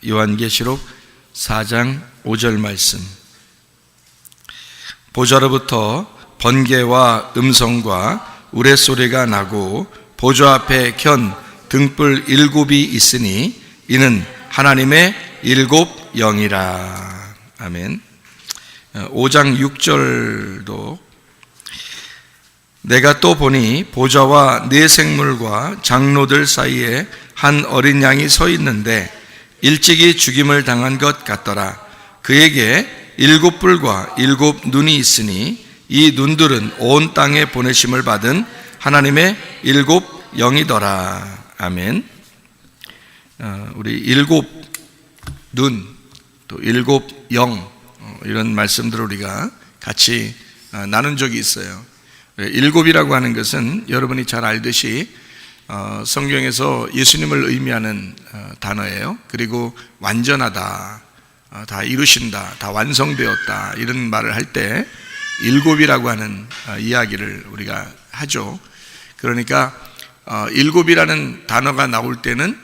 요한계시록 4장 5절 말씀. 보좌로부터 번개와 음성과 우레소리가 나고 보좌 앞에 켠 등불 7이 있으니 이는 하나님의 7 영이라. 아멘. 5장 6절도 내가 또 보니 보좌와 네 생물과 장로들 사이에 한 어린 양이 서 있는데 일찍이 죽임을 당한 것 같더라. 그에게 7뿔과 7 눈이 있으니 이 눈들은 온 땅에 보내심을 받은 하나님의 7 영이더라. 아멘. 우리 7 눈, 또 7 영, 이런 말씀들을 우리가 같이 나눈 적이 있어요. 7이라고 하는 것은 여러분이 잘 알듯이 성경에서 예수님을 의미하는 단어예요. 그리고 완전하다, 다 이루신다, 다 완성되었다, 이런 말을 할 때 7이라고 하는 이야기를 우리가 하죠. 그러니까 7이라는 단어가 나올 때는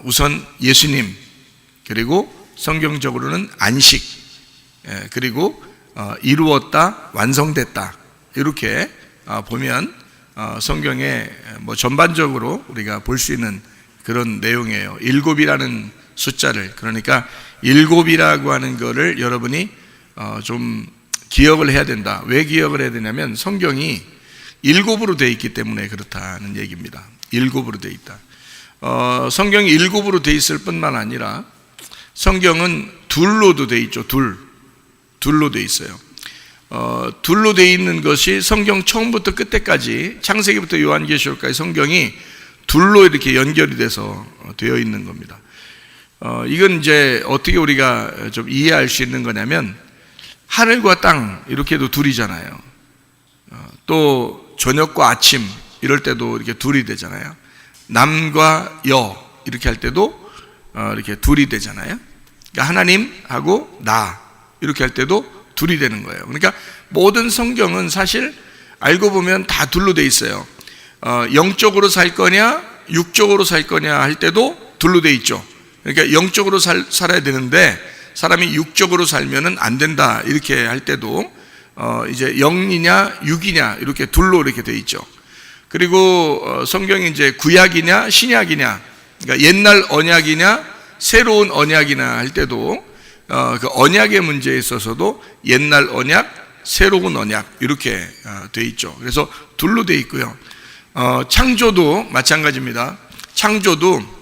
우선 예수님, 그리고 성경적으로는 안식, 그리고 이루었다, 완성됐다, 이렇게 보면 성경에 뭐 전반적으로 우리가 볼 수 있는 그런 내용이에요. 7이라는 숫자를, 그러니까 7이라고 하는 거를 여러분이 좀 기억을 해야 된다. 왜 기억을 해야 되냐면 성경이 7으로 되어 있기 때문에 그렇다는 얘기입니다. 7으로 되어 있다. 성경이 7으로 되어 있을 뿐만 아니라 성경은 둘로도 되어 있죠. 둘로 되어 있어요. 둘로 되어 있는 것이 성경 처음부터 끝에까지, 창세기부터 요한계시록까지 성경이 둘로 이렇게 연결이 돼서 되어 있는 겁니다. 이건 이제 어떻게 우리가 좀 이해할 수 있는 거냐면, 하늘과 땅 이렇게도 둘이잖아요. 또 저녁과 아침 이럴 때도 이렇게 둘이 되잖아요. 남과 여 이렇게 할 때도 이렇게 둘이 되잖아요. 그러니까 하나님하고 나 이렇게 할 때도 둘이 되는 거예요. 그러니까 모든 성경은 사실 알고 보면 다 둘로 돼 있어요. 영적으로 살 거냐 육적으로 살 거냐 할 때도 둘로 돼 있죠. 그러니까 영적으로 살아야 되는데 사람이 육적으로 살면은 안 된다, 이렇게 할 때도 이제 영이냐 육이냐 이렇게 둘로 이렇게 돼 있죠. 그리고 성경이 이제 구약이냐 신약이냐, 그러니까 옛날 언약이냐 새로운 언약이냐 할 때도 그 언약의 문제에 있어서도 옛날 언약, 새로운 언약 이렇게 돼 있죠. 그래서 둘로 돼 있고요. 창조도 마찬가지입니다. 창조도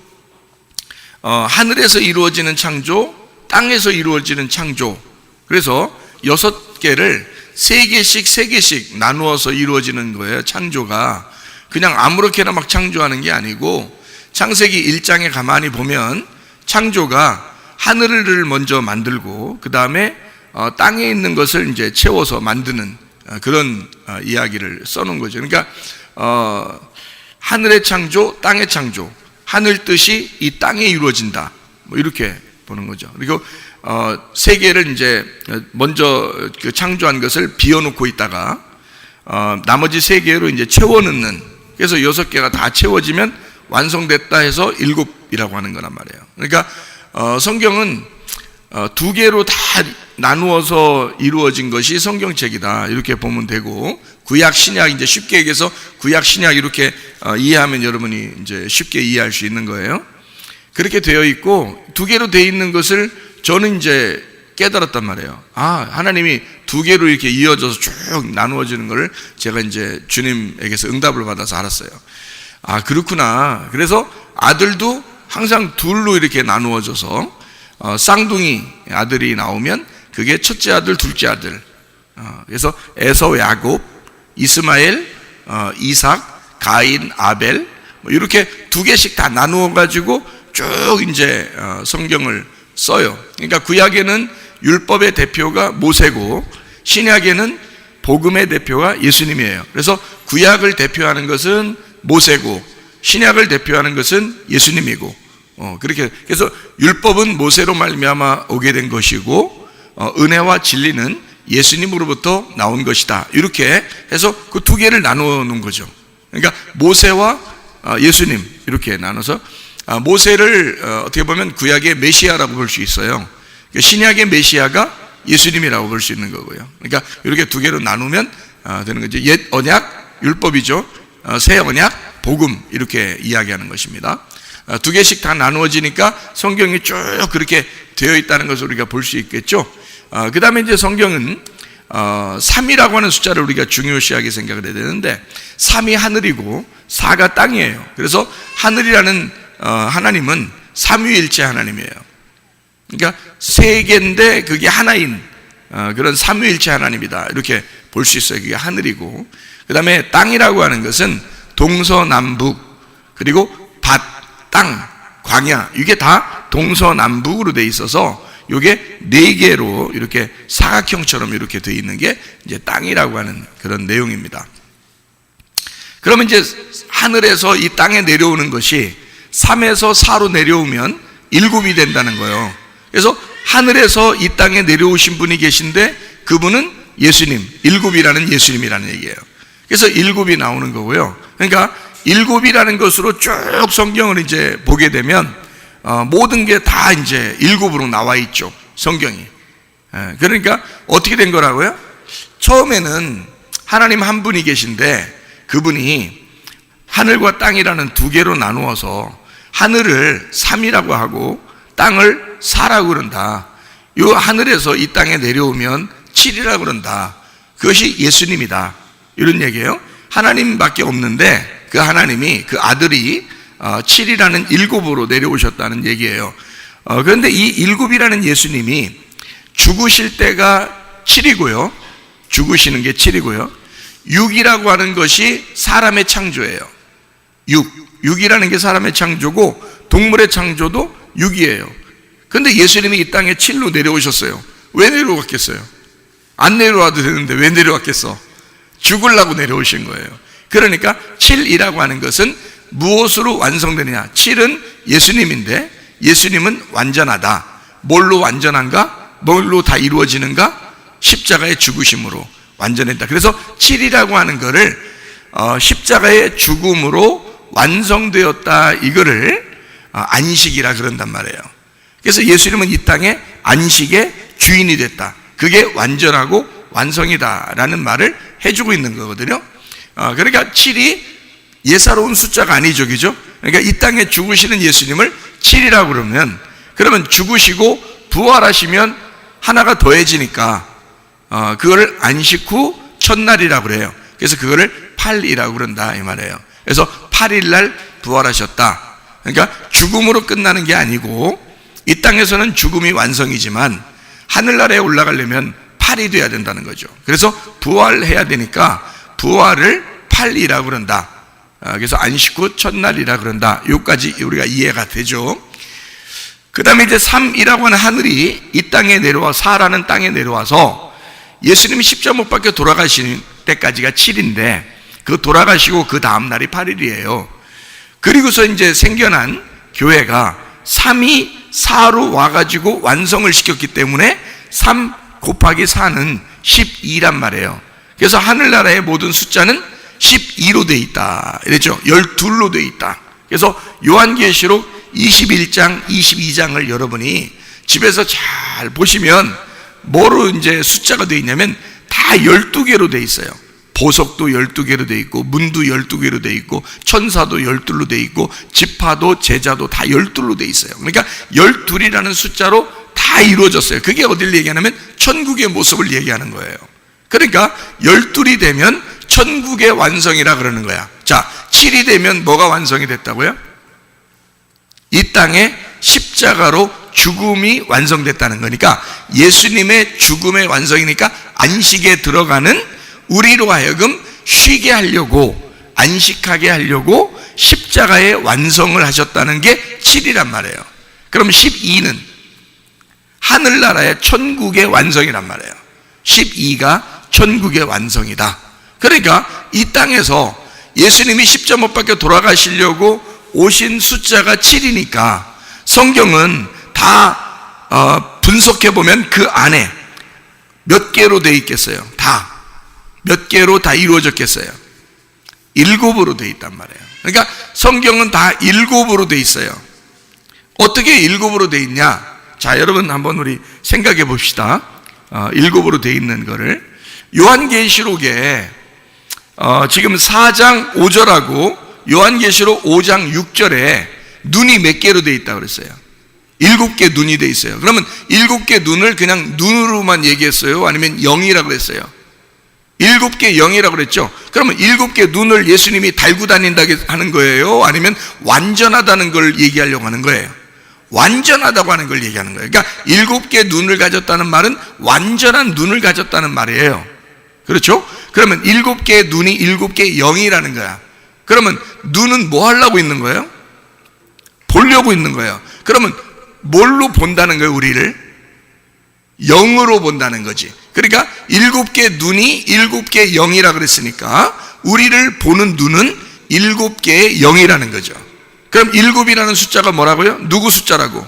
하늘에서 이루어지는 창조, 땅에서 이루어지는 창조. 그래서 6개를 3개씩 나누어서 이루어지는 거예요. 창조가 그냥 아무렇게나 막 창조하는 게 아니고, 창세기 1장에 가만히 보면 창조가 하늘을 먼저 만들고 그 다음에 땅에 있는 것을 이제 채워서 만드는 그런 이야기를 써놓은 거죠. 그러니까 하늘의 창조, 땅의 창조, 하늘 뜻이 이 땅에 이루어진다, 뭐 이렇게 보는 거죠. 그리고 세 개를 이제 먼저 그 창조한 것을 비워놓고 있다가 나머지 3개로 이제 채워넣는, 그래서 6개가 다 채워지면 완성됐다 해서 7이라고 하는 거란 말이에요. 그러니까 성경은 2개로 다 나누어서 이루어진 것이 성경책이다, 이렇게 보면 되고, 구약 신약, 이제 쉽게 얘기해서 구약 신약 이렇게 이해하면 여러분이 이제 쉽게 이해할 수 있는 거예요. 그렇게 되어 있고 2개로 되어 있는 것을 저는 이제 깨달았단 말이에요. 하나님이 2개로 이렇게 이어져서 쭉 나누어지는 것을 제가 이제 주님에게서 응답을 받아서 알았어요. 그렇구나. 그래서 아들도 항상 둘로 이렇게 나누어져서 쌍둥이 아들이 나오면 그게 첫째 아들, 둘째 아들. 그래서 에서, 야곱, 이스마엘, 이삭, 가인, 아벨, 뭐 이렇게 2개씩 다 나누어 가지고 쭉 이제 성경을 써요. 그러니까 구약에는 율법의 대표가 모세고 신약에는 복음의 대표가 예수님이에요. 그래서 구약을 대표하는 것은 모세고 신약을 대표하는 것은 예수님이고, 그렇게 그래서 율법은 모세로 말미암아 오게 된 것이고 은혜와 진리는 예수님으로부터 나온 것이다, 이렇게 해서 그 2개를 나누어 놓은 거죠. 그러니까 모세와 예수님 이렇게 나눠서 모세를 어떻게 보면 구약의 메시아라고 볼 수 있어요. 신약의 메시아가 예수님이라고 볼 수 있는 거고요. 그러니까 이렇게 두 개로 나누면 되는 거죠. 옛 언약 율법이죠. 새 언약 복음, 이렇게 이야기하는 것입니다. 두 개씩 다 나누어지니까 성경이 쭉 그렇게 되어 있다는 것을 우리가 볼 수 있겠죠. 그 다음에 이제 성경은 3이라고 하는 숫자를 우리가 중요시하게 생각을 해야 되는데, 3이 하늘이고 4가 땅이에요. 그래서 하늘이라는 하나님은 삼위일체 하나님이에요. 그러니까 세 개인데 그게 하나인 그런 삼위일체 하나님이다, 이렇게 볼 수 있어요. 그게 하늘이고, 그 다음에 땅이라고 하는 것은 동서남북, 그리고 밭, 땅, 광야, 이게 다 동서남북으로 돼 있어서 이게 네 개로 이렇게 사각형처럼 이렇게 되어 있는 게 이제 땅이라고 하는 그런 내용입니다. 그러면 이제 하늘에서 이 땅에 내려오는 것이 3에서 4로 내려오면 7이 된다는 거예요. 그래서 하늘에서 이 땅에 내려오신 분이 계신데 그분은 예수님, 7이라는 예수님이라는 얘기예요. 그래서 7이 나오는 거고요. 그러니까 7이라는 것으로 쭉 성경을 이제 보게 되면 모든 게 다 이제 7으로 나와 있죠, 성경이. 그러니까 어떻게 된 거라고요? 처음에는 하나님 한 분이 계신데 그분이 하늘과 땅이라는 두 개로 나누어서 하늘을 3이라고 하고 땅을 4라고 그런다. 이 하늘에서 이 땅에 내려오면 7이라고 그런다. 그것이 예수님이다, 이런 얘기예요. 하나님밖에 없는데 그 하나님이, 그 아들이 7이라는 7으로 내려오셨다는 얘기예요. 그런데 이 7이라는 예수님이 죽으실 때가 7이고요. 죽으시는 게 7이고요. 6이라고 하는 것이 사람의 창조예요. 6이라는 게 사람의 창조고 동물의 창조도 6이에요. 그런데 예수님이 이 땅에 7로 내려오셨어요. 왜 내려왔겠어요? 안 내려와도 되는데 왜 내려왔겠어? 죽으려고 내려오신 거예요. 그러니까 7이라고 하는 것은 무엇으로 완성되느냐? 7은 예수님인데 예수님은 완전하다. 뭘로 완전한가? 뭘로 다 이루어지는가? 십자가의 죽으심으로 완전했다. 그래서 7이라고 하는 거를 십자가의 죽음으로 완성되었다, 이거를 안식이라 그런단 말이에요. 그래서 예수님은 이 땅에 안식의 주인이 됐다. 그게 완전하고 완성이다 라는 말을 해주고 있는 거거든요. 그러니까 7이 예사로운 숫자가 아니죠, 그죠? 그러니까 이 땅에 죽으시는 예수님을 7이라고 그러면 죽으시고 부활하시면 하나가 더해지니까 그거를 안식 후 첫날이라고 그래요. 그래서 그거를 8이라고 그런다, 이 말이에요. 그래서 8일날 부활하셨다. 그러니까 죽음으로 끝나는 게 아니고 이 땅에서는 죽음이 완성이지만 하늘나라에 올라가려면 8이 돼야 된다는 거죠. 그래서 부활해야 되니까 부활을 8이라고 그런다. 그래서 안식 후 첫날이라 그런다. 여기까지 우리가 이해가 되죠. 그 다음에 이제 3이라고 하는 하늘이 이 땅에 내려와 4라는 땅에 내려와서 예수님이 십자가 못 박혀 돌아가신 때까지가 7인데 그 돌아가시고 그 다음 날이 8일이에요. 그리고서 이제 생겨난 교회가 3이 4로 와가지고 완성을 시켰기 때문에 3 곱하기 4는 12란 말이에요. 그래서 하늘나라의 모든 숫자는 12로 돼 있다, 이랬죠. 12로 돼 있다. 그래서 요한계시록 21장, 22장을 여러분이 집에서 잘 보시면 뭐로 이제 숫자가 돼 있냐면 다 12개로 돼 있어요. 보석도 12개로 돼 있고 문도 12개로 돼 있고 천사도 12로 돼 있고 지파도 제자도 다 12로 돼 있어요. 그러니까 12이라는 숫자로 다 이루어졌어요. 그게 어딜 얘기하냐면 천국의 모습을 얘기하는 거예요. 그러니까 12이 되면 천국의 완성이라 그러는 거야. 자, 7이 되면 뭐가 완성이 됐다고요? 이 땅에 십자가로 죽음이 완성됐다는 거니까 예수님의 죽음의 완성이니까 안식에 들어가는 우리로 하여금 쉬게 하려고, 안식하게 하려고 십자가의 완성을 하셨다는 게 7이란 말이에요. 그럼 12는 하늘나라의 천국의 완성이란 말이에요. 12가 천국의 완성이다. 그러니까 이 땅에서 예수님이 십자가 못 박혀 돌아가시려고 오신 숫자가 7이니까 성경은 다 분석해 보면 그 안에 몇 개로 돼 있겠어요? 다 몇 개로 다 이루어졌겠어요? 7으로 돼 있단 말이에요. 그러니까 성경은 다 7으로 돼 있어요. 어떻게 일곱으로 돼 있냐? 자, 여러분 한번 우리 생각해 봅시다. 일곱으로 돼 있는 거를. 요한계시록에 지금 4장 5절하고 요한계시록 5장 6절에 눈이 몇 개로 돼 있다고 그랬어요? 7개 눈이 돼 있어요. 그러면 7개 눈을 그냥 눈으로만 얘기했어요? 아니면 영이라고 그랬어요? 7개 영이라고 그랬죠? 그러면 7개 눈을 예수님이 달고 다닌다고 하는 거예요? 아니면 완전하다는 걸 얘기하려고 하는 거예요? 완전하다고 하는 걸 얘기하는 거예요. 그러니까 7개 눈을 가졌다는 말은 완전한 눈을 가졌다는 말이에요. 그렇죠? 그러면 7개의 눈이 7개의 영이라는 거야. 그러면 눈은 뭐 하려고 있는 거예요? 보려고 있는 거예요. 그러면 뭘로 본다는 거예요, 우리를? 영으로 본다는 거지. 그러니까 7개의 눈이 7개의 영이라 그랬으니까 우리를 보는 눈은 7개의 영이라는 거죠. 그럼 7이라는 숫자가 뭐라고요? 누구 숫자라고?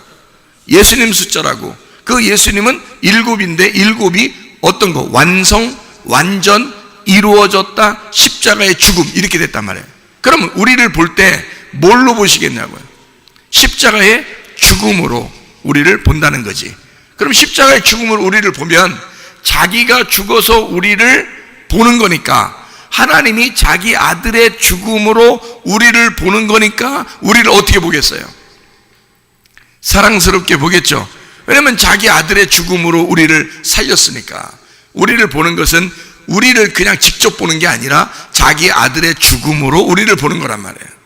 예수님 숫자라고. 그 예수님은 7인데 7이 어떤 거? 완성, 완전, 이루어졌다, 십자가의 죽음 이렇게 됐단 말이에요. 그러면 우리를 볼 때 뭘로 보시겠냐고요? 십자가의 죽음으로 우리를 본다는 거지. 그럼 십자가의 죽음으로 우리를 보면 자기가 죽어서 우리를 보는 거니까, 하나님이 자기 아들의 죽음으로 우리를 보는 거니까 우리를 어떻게 보겠어요? 사랑스럽게 보겠죠. 왜냐하면 자기 아들의 죽음으로 우리를 살렸으니까. 우리를 보는 것은 우리를 그냥 직접 보는 게 아니라 자기 아들의 죽음으로 우리를 보는 거란 말이에요.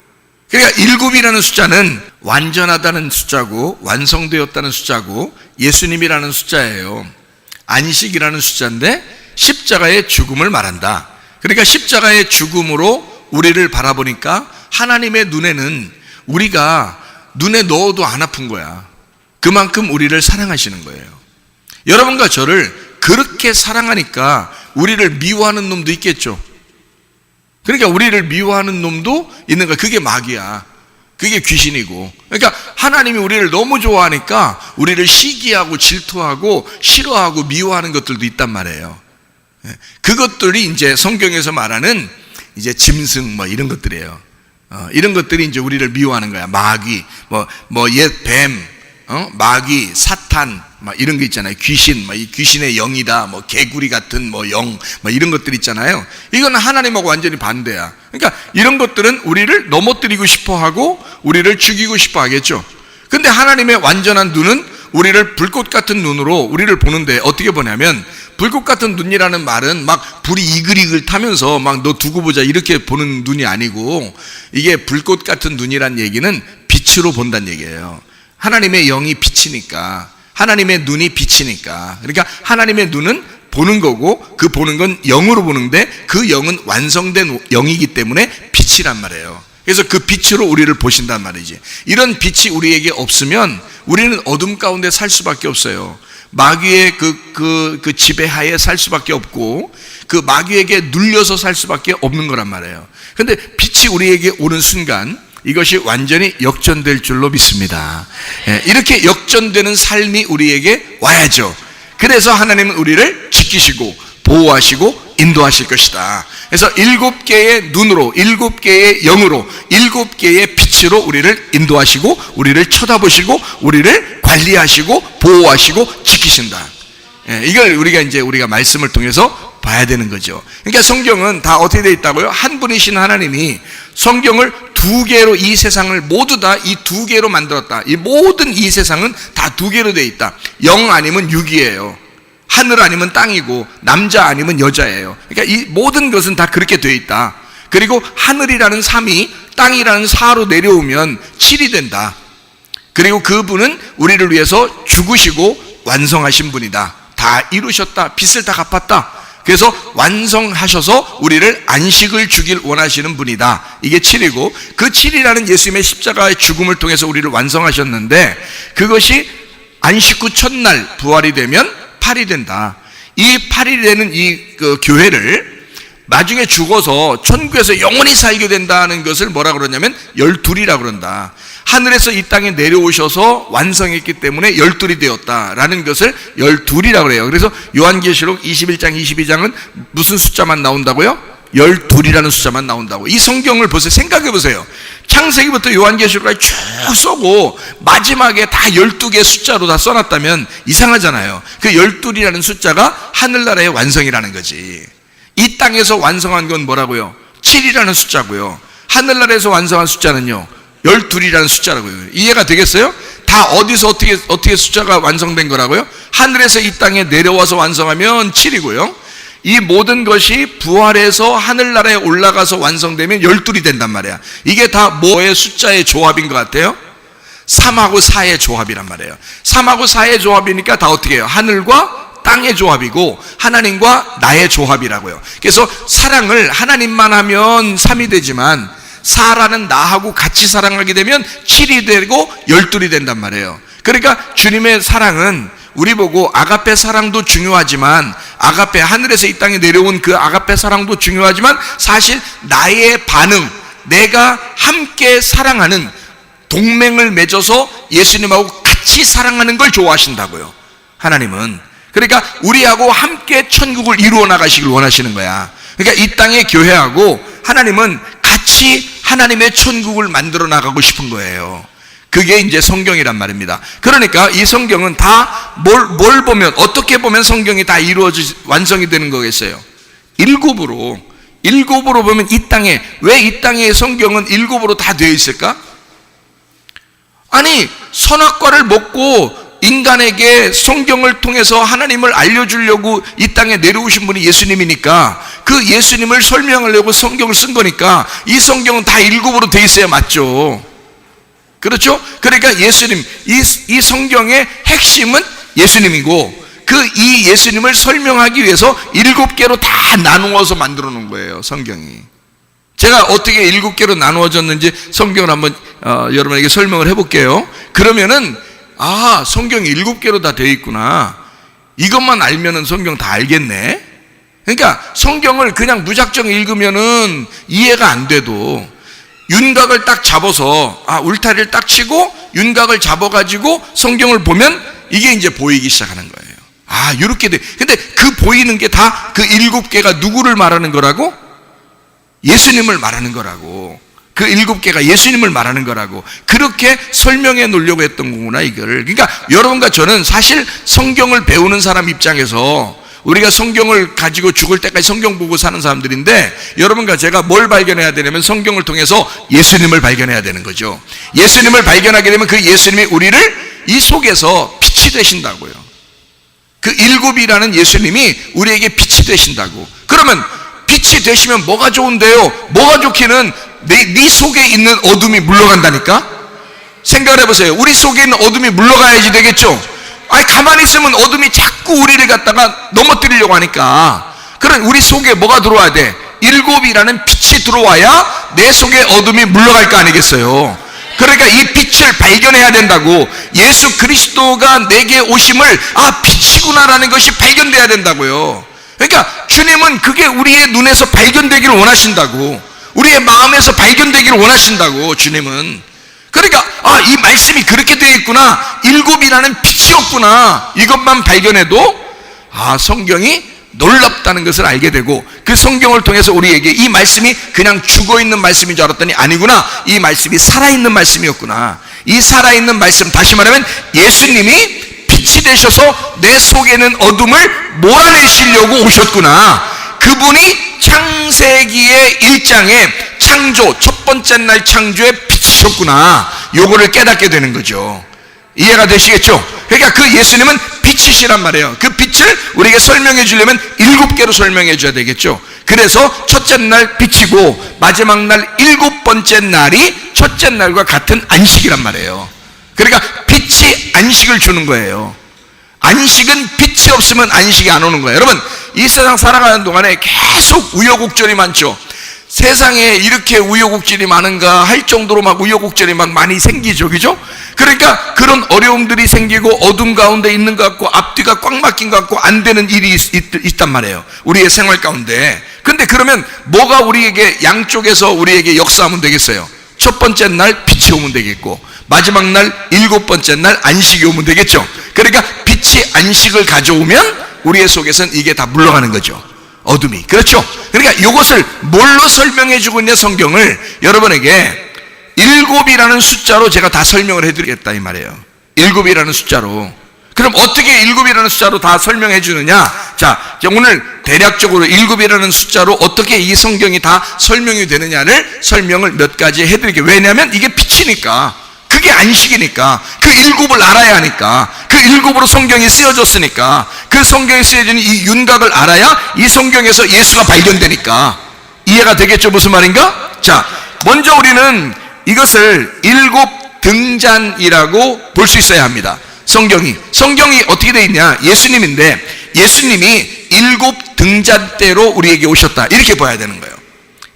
그러니까 7이라는 숫자는 완전하다는 숫자고 완성되었다는 숫자고 예수님이라는 숫자예요. 안식이라는 숫자인데 십자가의 죽음을 말한다. 그러니까 십자가의 죽음으로 우리를 바라보니까 하나님의 눈에는 우리가 눈에 넣어도 안 아픈 거야. 그만큼 우리를 사랑하시는 거예요. 여러분과 저를 그렇게 사랑하니까 우리를 미워하는 놈도 있겠죠. 그러니까 우리를 미워하는 놈도 있는 거야. 그게 마귀야. 그게 귀신이고. 그러니까 하나님이 우리를 너무 좋아하니까 우리를 시기하고 질투하고 싫어하고 미워하는 것들도 있단 말이에요. 그것들이 이제 성경에서 말하는 이제 짐승 뭐 이런 것들이에요. 이런 것들이 이제 우리를 미워하는 거야. 마귀, 옛 뱀, 마귀, 사탄, 막 이런 거 있잖아요. 귀신, 이 귀신의 영이다, 개구리 같은 영, 이런 것들 있잖아요. 이건 하나님하고 완전히 반대야. 그러니까 이런 것들은 우리를 넘어뜨리고 싶어 하고 우리를 죽이고 싶어 하겠죠. 근데 하나님의 완전한 눈은 우리를 불꽃 같은 눈으로 우리를 보는데 어떻게 보냐면, 불꽃 같은 눈이라는 말은 막 불이 이글이글 타면서 막 너 두고 보자 이렇게 보는 눈이 아니고, 이게 불꽃 같은 눈이란 얘기는 빛으로 본다는 얘기예요. 하나님의 영이 빛이니까, 하나님의 눈이 빛이니까. 그러니까 하나님의 눈은 보는 거고, 그 보는 건 영으로 보는데 그 영은 완성된 영이기 때문에 빛이란 말이에요. 그래서 그 빛으로 우리를 보신단 말이지. 이런 빛이 우리에게 없으면 우리는 어둠 가운데 살 수밖에 없어요. 마귀의 그 지배하에 살 수밖에 없고, 그 마귀에게 눌려서 살 수밖에 없는 거란 말이에요. 근데 빛이 우리에게 오는 순간 이것이 완전히 역전될 줄로 믿습니다. 이렇게 역전되는 삶이 우리에게 와야죠. 그래서 하나님은 우리를 지키시고 보호하시고 인도하실 것이다. 그래서 7개의 눈으로, 7개의 영으로, 7개의 빛으로 우리를 인도하시고 우리를 쳐다보시고 우리를 관리하시고 보호하시고 지키신다. 이걸 우리가 말씀을 통해서 봐야 되는 거죠. 그러니까 성경은 다 어떻게 되어 있다고요? 한 분이신 하나님이 성경을 2개로, 이 세상을 모두 다 이 2개로 만들었다. 이 모든 이 세상은 다 2개로 되어 있다. 영 아니면 육이에요. 하늘 아니면 땅이고, 남자 아니면 여자예요. 그러니까 이 모든 것은 다 그렇게 되어 있다. 그리고 하늘이라는 3이 땅이라는 4로 내려오면 7이 된다. 그리고 그분은 우리를 위해서 죽으시고 완성하신 분이다. 다 이루셨다. 빚을 다 갚았다. 그래서 완성하셔서 우리를 안식을 주길 원하시는 분이다. 이게 7이고, 그 7이라는 예수님의 십자가의 죽음을 통해서 우리를 완성하셨는데, 그것이 안식 후 첫날 부활이 되면 8이 된다. 이 8이 되는 그 교회를 나중에 죽어서 천국에서 영원히 살게 된다는 것을 뭐라 그러냐면 12이라고 그런다. 하늘에서 이 땅에 내려오셔서 완성했기 때문에 12이 되었다라는 것을 12이라고 그래요. 그래서 요한계시록 21장 22장은 무슨 숫자만 나온다고요? 12이라는 숫자만 나온다고. 이 성경을 보세요. 생각해 보세요. 창세기부터 요한계시록까지 쭉 써고 마지막에 다 12개 숫자로 다 써놨다면 이상하잖아요. 그 12이라는 숫자가 하늘나라의 완성이라는 거지. 이 땅에서 완성한 건 뭐라고요? 7이라는 숫자고요. 하늘나라에서 완성한 숫자는요 12이라는 숫자라고요. 이해가 되겠어요? 다 어디서 어떻게 숫자가 완성된 거라고요? 하늘에서 이 땅에 내려와서 완성하면 7이고요. 이 모든 것이 부활해서 하늘나라에 올라가서 완성되면 12이 된단 말이야. 이게 다 뭐의 숫자의 조합인 것 같아요? 3하고 4의 조합이란 말이에요. 3하고 4의 조합이니까 다 어떻게 해요? 하늘과 땅의 조합이고 하나님과 나의 조합이라고요. 그래서 사랑을 하나님만 하면 3이 되지만 사라는 나하고 같이 사랑하게 되면 7이 되고 12이 된단 말이에요. 그러니까 주님의 사랑은 우리 보고 아가페 사랑도 중요하지만 아가페, 하늘에서 이 땅에 내려온 그 아가페 사랑도 중요하지만 사실 나의 반응, 내가 함께 사랑하는 동맹을 맺어서 예수님하고 같이 사랑하는 걸 좋아하신다고요. 하나님은. 그러니까 우리하고 함께 천국을 이루어 나가시길 원하시는 거야. 그러니까 이 땅의 교회하고 하나님은 같이 하나님의 천국을 만들어 나가고 싶은 거예요. 그게 이제 성경이란 말입니다. 그러니까 이 성경은 다 뭘 보면, 어떻게 보면 성경이 다 완성이 되는 거겠어요? 일곱으로 보면 이 땅에, 왜 이 땅에 성경은 일곱으로 다 되어 있을까? 아니, 선악과를 먹고 인간에게 성경을 통해서 하나님을 알려주려고 이 땅에 내려오신 분이 예수님이니까 그 예수님을 설명하려고 성경을 쓴 거니까 이 성경은 다 일곱으로 되어 있어야 맞죠. 그렇죠? 그러니까 예수님, 이 성경의 핵심은 예수님이고 이 예수님을 설명하기 위해서 7개로 다 나누어서 만들어 놓은 거예요, 성경이. 제가 어떻게 7개로 나누어졌는지 성경을 한번 여러분에게 설명을 해볼게요. 그러면은 성경이 7개로 다 되어 있구나. 이것만 알면은 성경 다 알겠네. 그러니까 성경을 그냥 무작정 읽으면은 이해가 안 돼도 윤곽을 딱 잡아서 울타리를 딱 치고 윤곽을 잡아가지고 성경을 보면 이게 이제 보이기 시작하는 거예요. 이렇게 돼. 근데 그 보이는 게 다 그 7개가 누구를 말하는 거라고? 예수님을 말하는 거라고. 그 7개가 예수님을 말하는 거라고. 그렇게 설명해 놓으려고 했던 거구나, 이거를. 그러니까 여러분과 저는 사실 성경을 배우는 사람 입장에서 우리가 성경을 가지고 죽을 때까지 성경 보고 사는 사람들인데 여러분과 제가 뭘 발견해야 되냐면 성경을 통해서 예수님을 발견해야 되는 거죠. 예수님을 발견하게 되면 그 예수님이 우리를 이 속에서 빛이 되신다고요. 그 7이라는 예수님이 우리에게 빛이 되신다고. 그러면 빛이 되시면 뭐가 좋은데요? 뭐가 좋기는 네 속에 있는 어둠이 물러간다니까? 생각을 해보세요. 우리 속에 있는 어둠이 물러가야지 되겠죠? 가만히 있으면 어둠이 자꾸 우리를 갖다가 넘어뜨리려고 하니까. 그럼 우리 속에 뭐가 들어와야 돼? 7이라는 빛이 들어와야 내 속에 어둠이 물러갈 거 아니겠어요? 그러니까 이 빛을 발견해야 된다고. 예수 그리스도가 내게 오심을 빛이구나라는 것이 발견돼야 된다고요. 그러니까 주님은 그게 우리의 눈에서 발견되기를 원하신다고. 우리의 마음에서 발견되기를 원하신다고, 주님은. 그러니까 이 말씀이 그렇게 되어 있구나, 7이라는 빛이 없구나, 이것만 발견해도 성경이 놀랍다는 것을 알게 되고 그 성경을 통해서 우리에게 이 말씀이 그냥 죽어있는 말씀인 줄 알았더니 아니구나, 이 말씀이 살아있는 말씀이었구나. 이 살아있는 말씀, 다시 말하면 예수님이 빛이 되셔서 내 속에 있는 어둠을 몰아내시려고 오셨구나. 그분이 창세기의 1장에 창조, 첫 번째 날 창조에 빛이셨구나. 요거를 깨닫게 되는 거죠. 이해가 되시겠죠? 그러니까 그 예수님은 빛이시란 말이에요. 그 빛을 우리에게 설명해 주려면 7개로 설명해 줘야 되겠죠. 그래서 첫째 날 빛이고 마지막 날 7번째 날이 첫째 날과 같은 안식이란 말이에요. 그러니까 빛이 안식을 주는 거예요. 안식은 빛이 없으면 안식이 안 오는 거예요. 여러분, 이 세상 살아가는 동안에 계속 우여곡절이 많죠. 세상에 이렇게 우여곡절이 많은가 할 정도로 막 우여곡절이 막 많이 생기죠, 그죠? 그러니까 그런 어려움들이 생기고 어둠 가운데 있는 것 같고 앞뒤가 꽉 막힌 것 같고 안 되는 일이 있단 말이에요, 우리의 생활 가운데. 근데 그러면 뭐가 우리에게 양쪽에서 우리에게 역사하면 되겠어요? 첫 번째 날 빛이 오면 되겠고 마지막 날 7번째 날 안식이 오면 되겠죠. 그러니까 빛이 안식을 가져오면 우리의 속에서는 이게 다 물러가는 거죠, 어둠이. 그렇죠? 그러니까 이것을 뭘로 설명해 주고 있냐, 성경을 여러분에게 7이라는 숫자로 제가 다 설명을 해드리겠다 이 말이에요. 7이라는 숫자로. 그럼 어떻게 7이라는 숫자로 다 설명해 주느냐? 자, 오늘 대략적으로 7이라는 숫자로 어떻게 이 성경이 다 설명이 되느냐를 설명을 몇 가지 해드릴게요. 왜냐하면 이게 빛이니까, 그게 안식이니까, 그 7을 알아야 하니까, 그 7으로 성경이 쓰여졌으니까, 그 성경에 쓰여진 이 윤곽을 알아야 이 성경에서 예수가 발견되니까. 이해가 되겠죠? 무슨 말인가? 자, 먼저 우리는 이것을 7등잔이라고 볼 수 있어야 합니다. 성경이 어떻게 되어 있냐? 예수님인데 예수님이 7등잔대로 우리에게 오셨다, 이렇게 봐야 되는 거예요.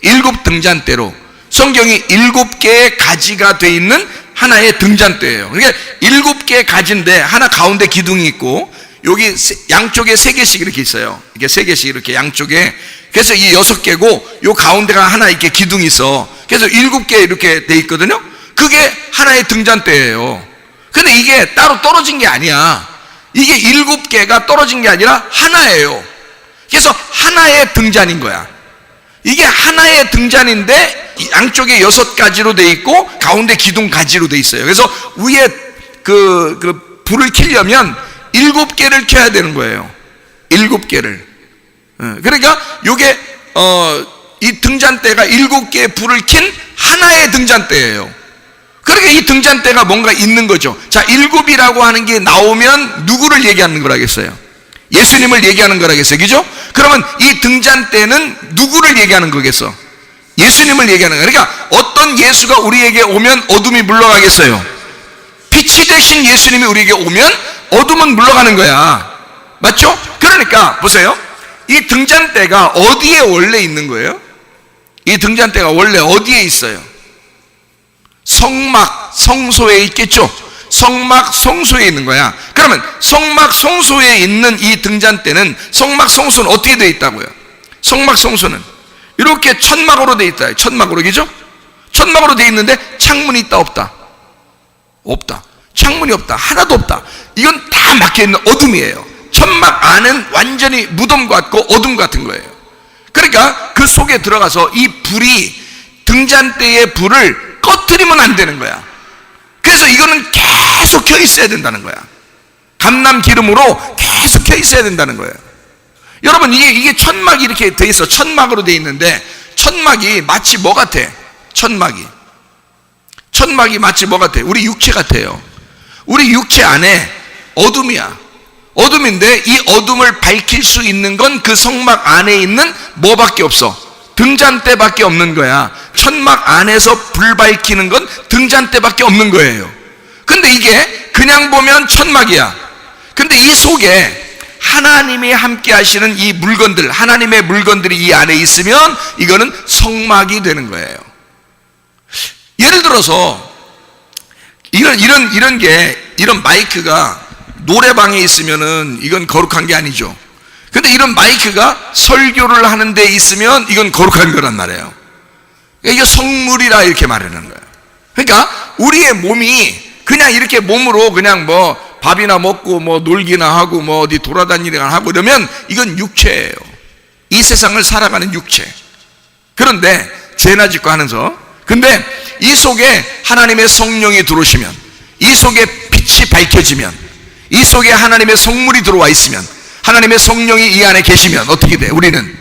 7등잔대로 성경이 7개의 가지가 되어 있는 하나의 등잔대예요. 그러니까 7개의 가지인데 하나 가운데 기둥이 있고 여기 양쪽에 3개씩 이렇게 있어요. 이게 3개씩 이렇게 양쪽에. 그래서 이 6개고 요 가운데가 하나 이렇게 기둥이 있어. 그래서 7개 이렇게 돼 있거든요. 그게 하나의 등잔대예요. 근데 이게 따로 떨어진 게 아니야. 이게 7개가 떨어진 게 아니라 하나예요. 그래서 하나의 등잔인 거야. 이게 하나의 등잔인데 양쪽에 6가지로 돼 있고 가운데 기둥 가지로 돼 있어요. 그래서 위에 그 불을 켜려면 7개를 켜야 되는 거예요. 7개를. 그러니까 요게 이 등잔대가 7개의 불을 킨 하나의 등잔대예요. 그러니까 이 등잔대가 뭔가 있는 거죠. 자, 7이라고 하는 게 나오면 누구를 얘기하는 거라겠어요? 예수님을 얘기하는 거라겠어요. 그죠? 그러면 이 등잔대는 누구를 얘기하는 거겠어? 예수님을 얘기하는 거예요. 그러니까 어떤 예수가 우리에게 오면 어둠이 물러가겠어요? 빛이 되신 예수님이 우리에게 오면 어둠은 물러가는 거야. 맞죠? 그러니까 보세요. 이 등잔대가 어디에 원래 있는 거예요? 이 등잔대가 원래 어디에 있어요? 성막, 성소에 있겠죠? 성막, 성소에 있는 거야. 그러면 성막, 성소에 있는 이 등잔대는, 성막, 성소는 어떻게 되어 있다고요? 성막, 성소는 이렇게 천막으로 되어 있다. 천막으로, 그죠? 천막으로 되어 있는데 창문이 있다 없다? 없다. 창문이 없다. 하나도 없다. 이건 다 막혀있는 어둠이에요. 천막 안은 완전히 무덤 같고 어둠 같은 거예요. 그러니까 그 속에 들어가서 이 불이, 등잔대의 불을 꺼뜨리면 안 되는 거야. 그래서 이거는 계속 켜 있어야 된다는 거야. 감람 기름으로 계속 켜 있어야 된다는 거예요. 여러분, 이게 천막이 이렇게 돼 있어. 천막으로 돼 있는데 천막이 마치 뭐 같아? 천막이 마치 뭐 같아? 우리 육체 같아요. 우리 육체 안에 어둠이야. 어둠인데 이 어둠을 밝힐 수 있는 건 그 성막 안에 있는 뭐밖에 없어? 등잔대밖에 없는 거야. 천막 안에서 불 밝히는 건 등잔대밖에 없는 거예요. 근데 이게 그냥 보면 천막이야. 근데 이 속에 하나님이 함께 하시는 이 물건들, 하나님의 물건들이 이 안에 있으면 이거는 성막이 되는 거예요. 예를 들어서 이런 마이크가 노래방에 있으면은 이건 거룩한 게 아니죠. 근데 이런 마이크가 설교를 하는 데 있으면 이건 거룩한 거란 말이에요. 이게 성물이라 이렇게 말하는 거예요. 그러니까 우리의 몸이 그냥 이렇게 몸으로 그냥 뭐 밥이나 먹고 뭐 놀기나 하고 뭐 어디 돌아다니거나 하고 이러면 이건 육체예요. 이 세상을 살아가는 육체. 그런데 죄나 짓고 하면서, 근데 이 속에 하나님의 성령이 들어오시면, 이 속에 빛이 밝혀지면, 이 속에 하나님의 성물이 들어와 있으면, 하나님의 성령이 이 안에 계시면 어떻게 돼? 우리는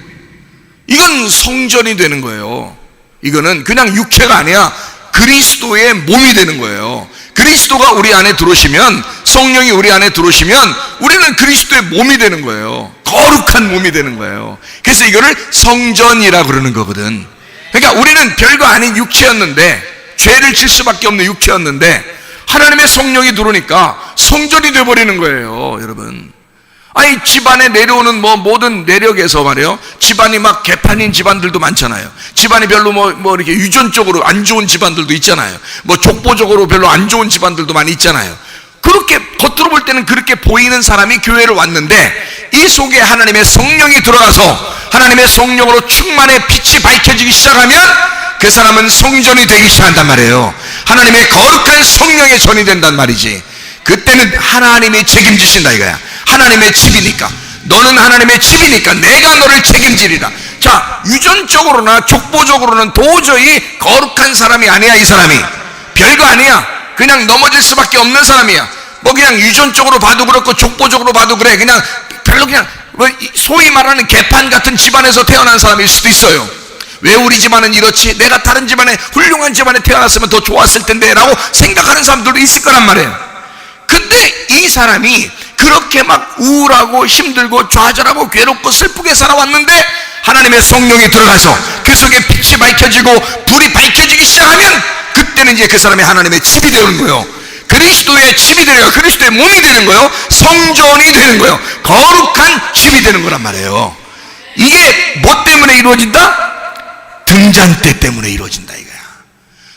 이건 성전이 되는 거예요. 이거는 그냥 육체가 아니야. 그리스도의 몸이 되는 거예요. 그리스도가 우리 안에 들어오시면, 성령이 우리 안에 들어오시면 우리는 그리스도의 몸이 되는 거예요. 거룩한 몸이 되는 거예요. 그래서 이거를 성전이라고 그러는 거거든. 그러니까 우리는 별거 아닌 육체였는데, 죄를 질 수밖에 없는 육체였는데 하나님의 성령이 들어오니까 성전이 되어버리는 거예요. 여러분, 아니 집안에 내려오는 뭐 모든 내력에서 말이에요, 집안이 막 개판인 집안들도 많잖아요. 집안이 별로 뭐 이렇게 유전적으로 안 좋은 집안들도 있잖아요. 뭐 족보적으로 별로 안 좋은 집안들도 많이 있잖아요. 그렇게 겉으로 볼 때는 그렇게 보이는 사람이 교회를 왔는데 이 속에 하나님의 성령이 들어가서 하나님의 성령으로 충만해 빛이 밝혀지기 시작하면 그 사람은 성전이 되기 시작한단 말이에요. 하나님의 거룩한 성령의 전이 된단 말이지. 그때는 하나님이 책임지신다 이거야. 하나님의 집이니까, 너는 하나님의 집이니까 내가 너를 책임지리라. 자, 유전적으로나 족보적으로는 도저히 거룩한 사람이 아니야. 이 사람이 별거 아니야. 그냥 넘어질 수밖에 없는 사람이야. 뭐 그냥 유전적으로 봐도 그렇고 족보적으로 봐도 그래. 그냥 별로 그냥 소위 말하는 개판 같은 집안에서 태어난 사람일 수도 있어요. 왜 우리 집안은 이렇지? 내가 다른 집안에 훌륭한 집안에 태어났으면 더 좋았을 텐데 라고 생각하는 사람들도 있을 거란 말이에요. 근데 이 사람이 그렇게 막 우울하고 힘들고 좌절하고 괴롭고 슬프게 살아왔는데 하나님의 성령이 들어가서 그 속에 빛이 밝혀지고 불이 밝혀지기 시작하면 그때는 이제 그 사람이 하나님의 집이 되는 거예요. 그리스도의 집이 되는 거예요. 그리스도의 몸이 되는 거예요. 성전이 되는 거예요. 거룩한 집이 되는 거란 말이에요. 이게 뭐 때문에 이루어진다? 등잔대 때문에 이루어진다 이거야.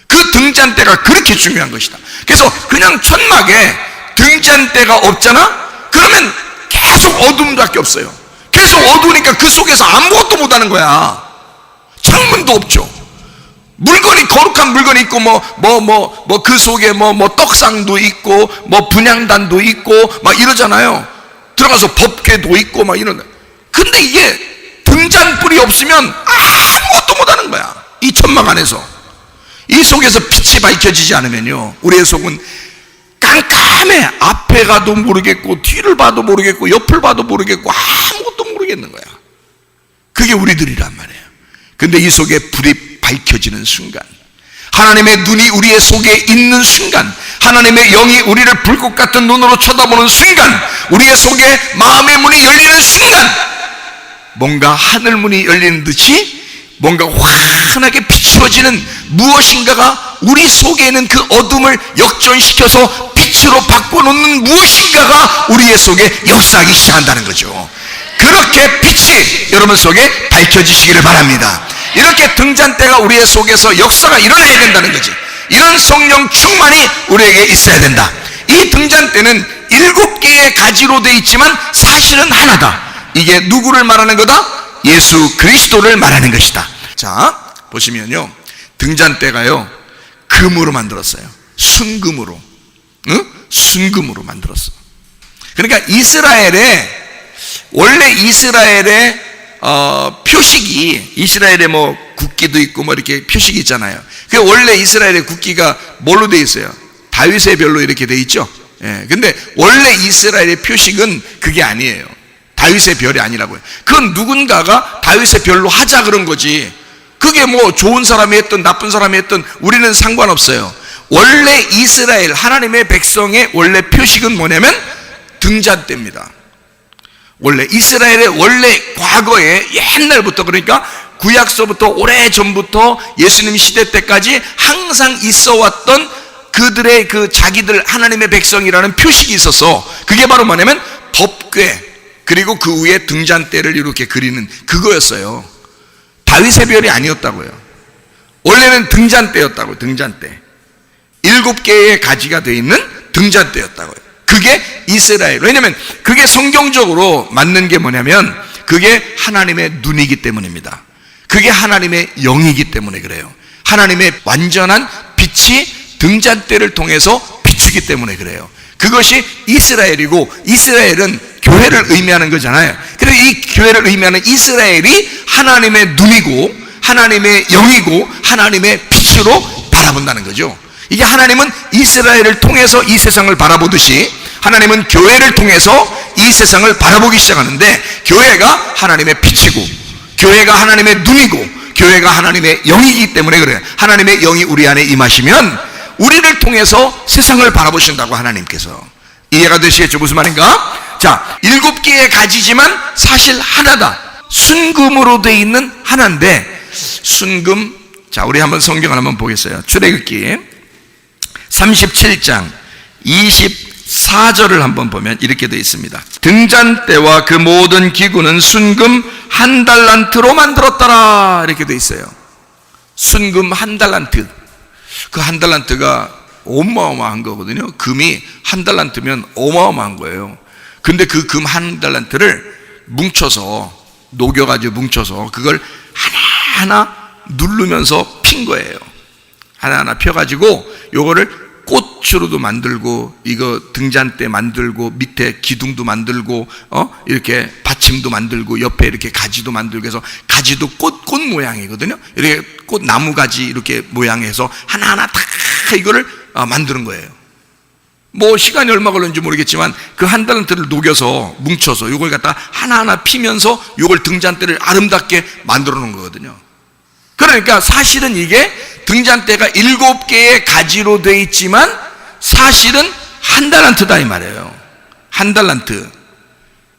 그 등잔대가 그렇게 중요한 것이다. 그래서 그냥 천막에 등잔대가 없잖아? 그러면 계속 어둠밖에 없어요. 계속 어두우니까 그 속에서 아무것도 못하는 거야. 창문도 없죠. 물건이, 거룩한 물건이 있고 그 속에 떡상도 있고 분향단도 있고 막 이러잖아요. 들어가서 법궤도 있고 막 이런. 근데 이게 등잔불이 없으면 아무것도 못하는 거야. 이 천막 안에서. 이 속에서 빛이 밝혀지지 않으면요, 우리의 속은 깜깜해. 앞에 가도 모르겠고 뒤를 봐도 모르겠고 옆을 봐도 모르겠고 아무것도 모르겠는 거야. 그게 우리들이란 말이에요. 근데 이 속에 불이 밝혀지는 순간, 하나님의 눈이 우리의 속에 있는 순간, 하나님의 영이 우리를 불꽃 같은 눈으로 쳐다보는 순간, 우리의 속에 마음의 문이 열리는 순간, 뭔가 하늘 문이 열리는 듯이 뭔가 환하게 비추어지는 무엇인가가 우리 속에 있는 그 어둠을 역전시켜서 빛으로 바꿔놓는 무엇인가가 우리의 속에 역사하기 시작한다는 거죠. 그렇게 빛이 여러분 속에 밝혀지시기를 바랍니다. 이렇게 등잔대가 우리의 속에서 역사가 일어나야 된다는 거지. 이런 성령 충만이 우리에게 있어야 된다. 이 등잔대는 7개의 가지로 되어 있지만 사실은 하나다. 이게 누구를 말하는 거다? 예수 그리스도를 말하는 것이다. 자, 보시면요, 등잔대가요 금으로 만들었어요. 순금으로. 순금으로 만들었어. 그러니까 원래 이스라엘의 표식이, 이스라엘의 국기도 있고 이렇게 표식이 있잖아요. 그 원래 이스라엘의 국기가 뭘로 되어 있어요? 다윗의 별로 이렇게 되어 있죠. 예. 근데 원래 이스라엘의 표식은 그게 아니에요. 다윗의 별이 아니라고요. 그건 누군가가 다윗의 별로 하자 그런 거지. 그게 좋은 사람이 했든 나쁜 사람이 했든 우리는 상관없어요. 원래 이스라엘 하나님의 백성의 원래 표식은 뭐냐면 등잔대입니다. 원래 이스라엘의 원래 과거에 옛날부터, 그러니까 구약서부터 오래전부터 예수님 시대 때까지 항상 있어 왔던 그들의 그 자기들 하나님의 백성이라는 표식이 있어서, 그게 바로 뭐냐면 법궤, 그리고 그 위에 등잔대를 이렇게 그리는 그거였어요. 다윗의 별이 아니었다고요. 원래는 등잔대였다고요. 등잔대. 7개의 가지가 되어 있는 등잔대였다고요. 그게 이스라엘. 왜냐하면 그게 성경적으로 맞는 게 뭐냐면 그게 하나님의 눈이기 때문입니다. 그게 하나님의 영이기 때문에 그래요. 하나님의 완전한 빛이 등잔대를 통해서 비추기 때문에 그래요. 그것이 이스라엘이고, 이스라엘은 교회를 의미하는 거잖아요. 그래서 이 교회를 의미하는 이스라엘이 하나님의 눈이고 하나님의 영이고 하나님의 빛으로 바라본다는 거죠. 이게 하나님은 이스라엘을 통해서 이 세상을 바라보듯이 하나님은 교회를 통해서 이 세상을 바라보기 시작하는데, 교회가 하나님의 빛이고 교회가 하나님의 눈이고 교회가 하나님의 영이기 때문에 그래요. 하나님의 영이 우리 안에 임하시면 우리를 통해서 세상을 바라보신다고, 하나님께서. 이해가 되시겠죠? 무슨 말인가? 자, 7개의 가지지만 사실 하나다. 순금으로 되어 있는 하나인데, 순금. 자, 우리 한번 성경을 한번 보겠어요. 출애굽기 37장 24절을 한번 보면 이렇게 되어 있습니다. 등잔대와 그 모든 기구는 순금 1달란트로 만들었더라, 이렇게 되어 있어요. 순금 1달란트. 그 1달란트가 어마어마한 거거든요. 금이 1달란트면 어마어마한 거예요. 근데 그 금 1달란트를 뭉쳐서, 녹여가지고 뭉쳐서 그걸 하나하나 누르면서 핀 거예요. 하나하나 펴가지고 요거를 꽃으로도 만들고, 이거 등잔대 만들고, 밑에 기둥도 만들고, 이렇게 받침도 만들고 옆에 이렇게 가지도 만들고 해서 가지도 꽃 모양이거든요. 이렇게 꽃 나무 가지 이렇게 모양해서 하나하나 다 이거를 만드는 거예요. 뭐 시간이 얼마 걸렸는지 모르겠지만 그 한 달란트를 녹여서 뭉쳐서 이걸 갖다 하나하나 피면서 이걸 등잔대를 아름답게 만들어 놓은 거거든요. 그러니까 사실은 이게 등잔대가 7개의 가지로 되어 있지만 사실은 한 달란트다 이 말이에요. 한 달란트.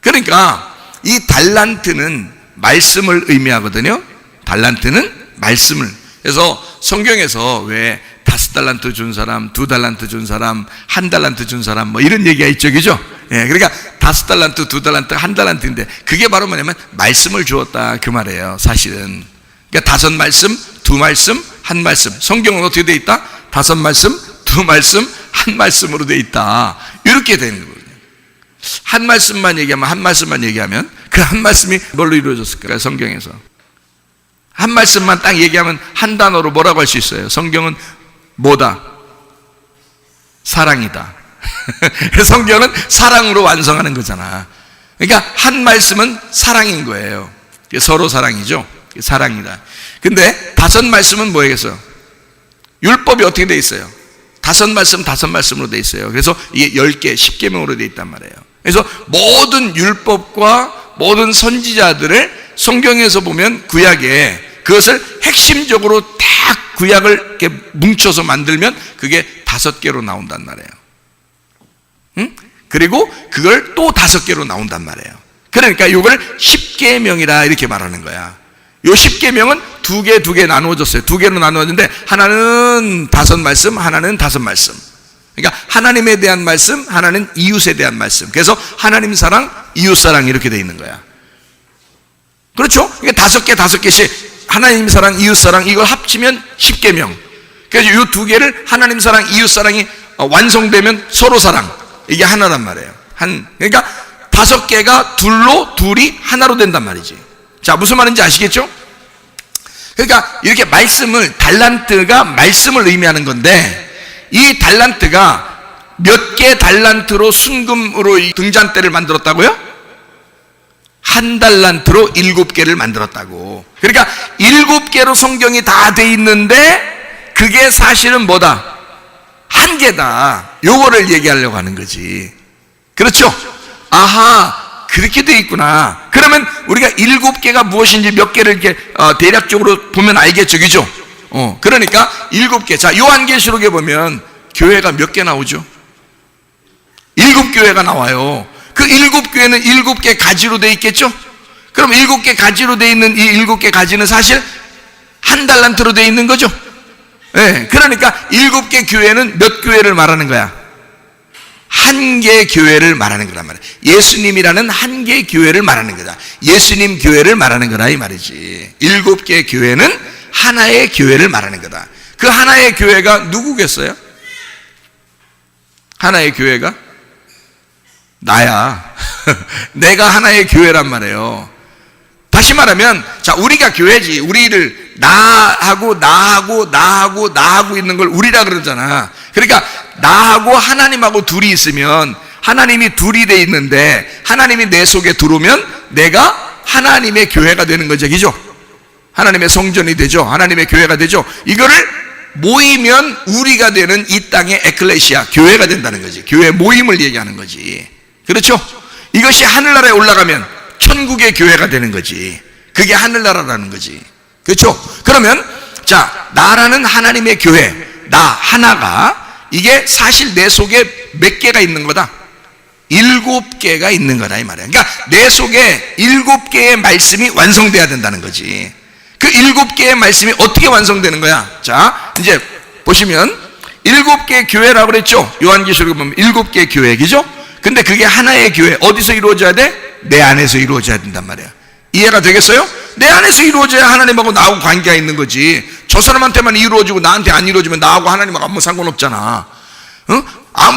그러니까 이 달란트는 말씀을 의미하거든요. 달란트는 말씀을. 그래서 성경에서 왜 5달란트 준 사람, 2달란트 준 사람, 1달란트 준 사람 뭐 이런 얘기가 있죠, 그죠? 예, 그러니까 5달란트, 2달란트, 1달란트인데 그게 바로 뭐냐면 말씀을 주었다 그 말이에요. 사실은. 그러니까 5말씀, 2말씀, 1말씀. 성경은 어떻게 돼 있다? 5말씀, 2말씀, 1말씀으로 돼 있다. 이렇게 되는 거거든요. 한 말씀만 얘기하면 그 한 말씀이 뭘로 이루어졌을까요? 성경에서 한 말씀만 딱 얘기하면 한 단어로 뭐라고 할 수 있어요? 성경은 뭐다? 사랑이다. 성경은 사랑으로 완성하는 거잖아. 그러니까 한 말씀은 사랑인 거예요. 서로 사랑이죠. 사랑이다. 근데 5말씀은 뭐겠어요? 율법이 어떻게 돼 있어요? 5말씀으로 돼 있어요. 그래서 이게 10개, 10계명으로 돼 있단 말이에요. 그래서 모든 율법과 모든 선지자들을 성경에서 보면 구약에 그것을 핵심적으로 딱 구약을 이렇게 뭉쳐서 만들면 그게 5개로 나온단 말이에요. 응? 그리고 그걸 또 5개로 나온단 말이에요. 그러니까 이걸 10계명이라 이렇게 말하는 거야. 요 10계명은 2개 나누어졌어요. 2개로 나누어졌는데 하나는 5말씀, 하나는 5말씀. 그러니까 하나님에 대한 말씀, 하나는 이웃에 대한 말씀. 그래서 하나님 사랑, 이웃 사랑 이렇게 돼 있는 거야. 그렇죠? 그러니까 5개씩 하나님 사랑, 이웃 사랑 이걸 합치면 10계명. 그래서 이 2개를 하나님 사랑, 이웃 사랑이 완성되면 서로 사랑. 이게 하나란 말이에요. 그러니까 5개가 둘이 하나로 된단 말이지. 자, 무슨 말인지 아시겠죠? 그러니까 이렇게 말씀을, 달란트가 말씀을 의미하는 건데 이 달란트가 몇 개 달란트로 순금으로 이 등잔대를 만들었다고요? 1달란트로 7개를 만들었다고. 그러니까 7개로 성경이 다 돼 있는데 그게 사실은 뭐다? 1개다. 요거를 얘기하려고 하는 거지. 그렇죠? 아하, 그렇게 돼 있구나. 그러면 우리가 7개가 무엇인지 몇 개를 이렇게 대략적으로 보면 알겠죠, 그죠? 그러니까 7개. 자, 요한계시록에 보면 교회가 몇 개 나오죠? 7교회가 나와요. 그 7교회는 7개 가지로 돼 있겠죠? 그럼 7개 가지로 돼 있는 이 7개 가지는 사실 1달란트로 돼 있는 거죠? 네, 그러니까 7개 교회는 몇 교회를 말하는 거야? 1개 교회를 말하는 거란 말이야. 예수님이라는 1개 교회를 말하는 거다. 예수님 교회를 말하는 거다 이 말이지. 7개 교회는 하나의 교회를 말하는 거다. 그 하나의 교회가 누구겠어요? 하나의 교회가 나야. 내가 하나의 교회란 말이에요. 다시 말하면, 자, 우리가 교회지. 우리를 나하고 있는 걸 우리라 그러잖아. 그러니까 나하고 하나님하고 둘이 있으면 하나님이 둘이 돼 있는데 하나님이 내 속에 들어오면 내가 하나님의 교회가 되는 거죠, 그죠? 하나님의 성전이 되죠. 하나님의 교회가 되죠. 이거를 모이면 우리가 되는 이 땅의 에클레시아, 교회가 된다는 거지. 교회 모임을 얘기하는 거지. 그렇죠? 이것이 하늘나라에 올라가면 천국의 교회가 되는 거지. 그게 하늘나라라는 거지. 그렇죠? 그러면 자, 나라는 하나님의 교회, 나 하나가 이게 사실 내 속에 몇 개가 있는 거다? 7개가 있는 거다 이 말이야. 그러니까 내 속에 7개의 말씀이 완성돼야 된다는 거지. 그 7개의 말씀이 어떻게 완성되는 거야? 자, 이제 보시면 7개 교회라고 그랬죠? 요한계시록에 보면 7개 교회, 그죠? 근데 그게 하나의 교회, 어디서 이루어져야 돼? 내 안에서 이루어져야 된단 말이야. 이해가 되겠어요? 내 안에서 이루어져야 하나님하고 나하고 관계가 있는 거지. 저 사람한테만 이루어지고 나한테 안 이루어지면 나하고 하나님하고 아무 상관없잖아.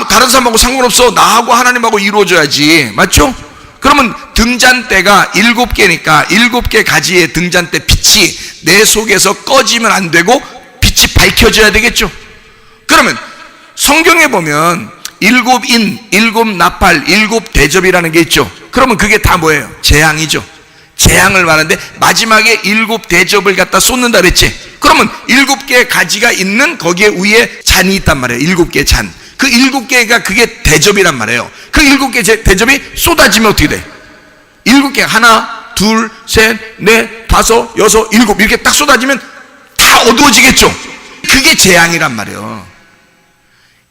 다른 사람하고 상관없어. 나하고 하나님하고 이루어져야지. 맞죠? 그러면 등잔대가 7개니까 7개 가지의 등잔대 빛이 내 속에서 꺼지면 안 되고 빛이 밝혀져야 되겠죠. 그러면 성경에 보면 일곱 인, 일곱 나팔, 일곱 대접이라는 게 있죠. 그러면 그게 다 뭐예요? 재앙이죠. 재앙을 말하는데 마지막에 일곱 대접을 갖다 쏟는다 그랬지. 그러면 일곱 개의 가지가 있는 거기에 위에 잔이 있단 말이에요. 일곱 개의 잔. 그 일곱 개가 그게 대접이란 말이에요. 그 일곱 개 대접이 쏟아지면 어떻게 돼? 일곱 개, 하나, 둘, 셋, 넷, 다섯, 여섯, 일곱 이렇게 딱 쏟아지면 다 어두워지겠죠. 그게 재앙이란 말이에요.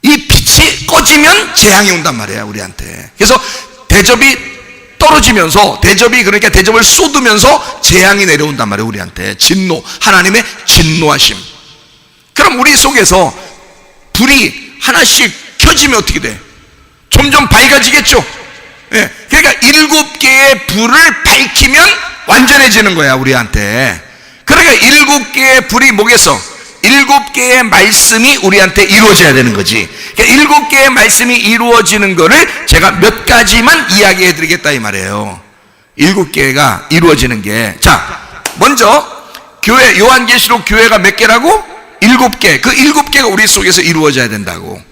이 빛이 꺼지면 재앙이 온단 말이에요, 우리한테. 그래서 대접이 떨어지면서, 대접이 그러니까 대접을 쏟으면서 재앙이 내려온단 말이에요, 우리한테. 진노, 하나님의 진노하심. 그럼 우리 속에서 불이 하나씩 켜지면 어떻게 돼? 점점 밝아지겠죠. 예, 그러니까 일곱 개의 불을 밝히면 완전해지는 거야, 우리한테. 그러니까 일곱 개의 불이 뭐겠어? 일곱 개의 말씀이 우리한테 이루어져야 되는 거지. 그러니까 일곱 개의 말씀이 이루어지는 거를 제가 몇 가지만 이야기해 드리겠다 이 말이에요. 일곱 개가 이루어지는 게. 자, 먼저 교회, 요한계시록 교회가 몇 개라고? 일곱 개. 그 일곱 개가 우리 속에서 이루어져야 된다고.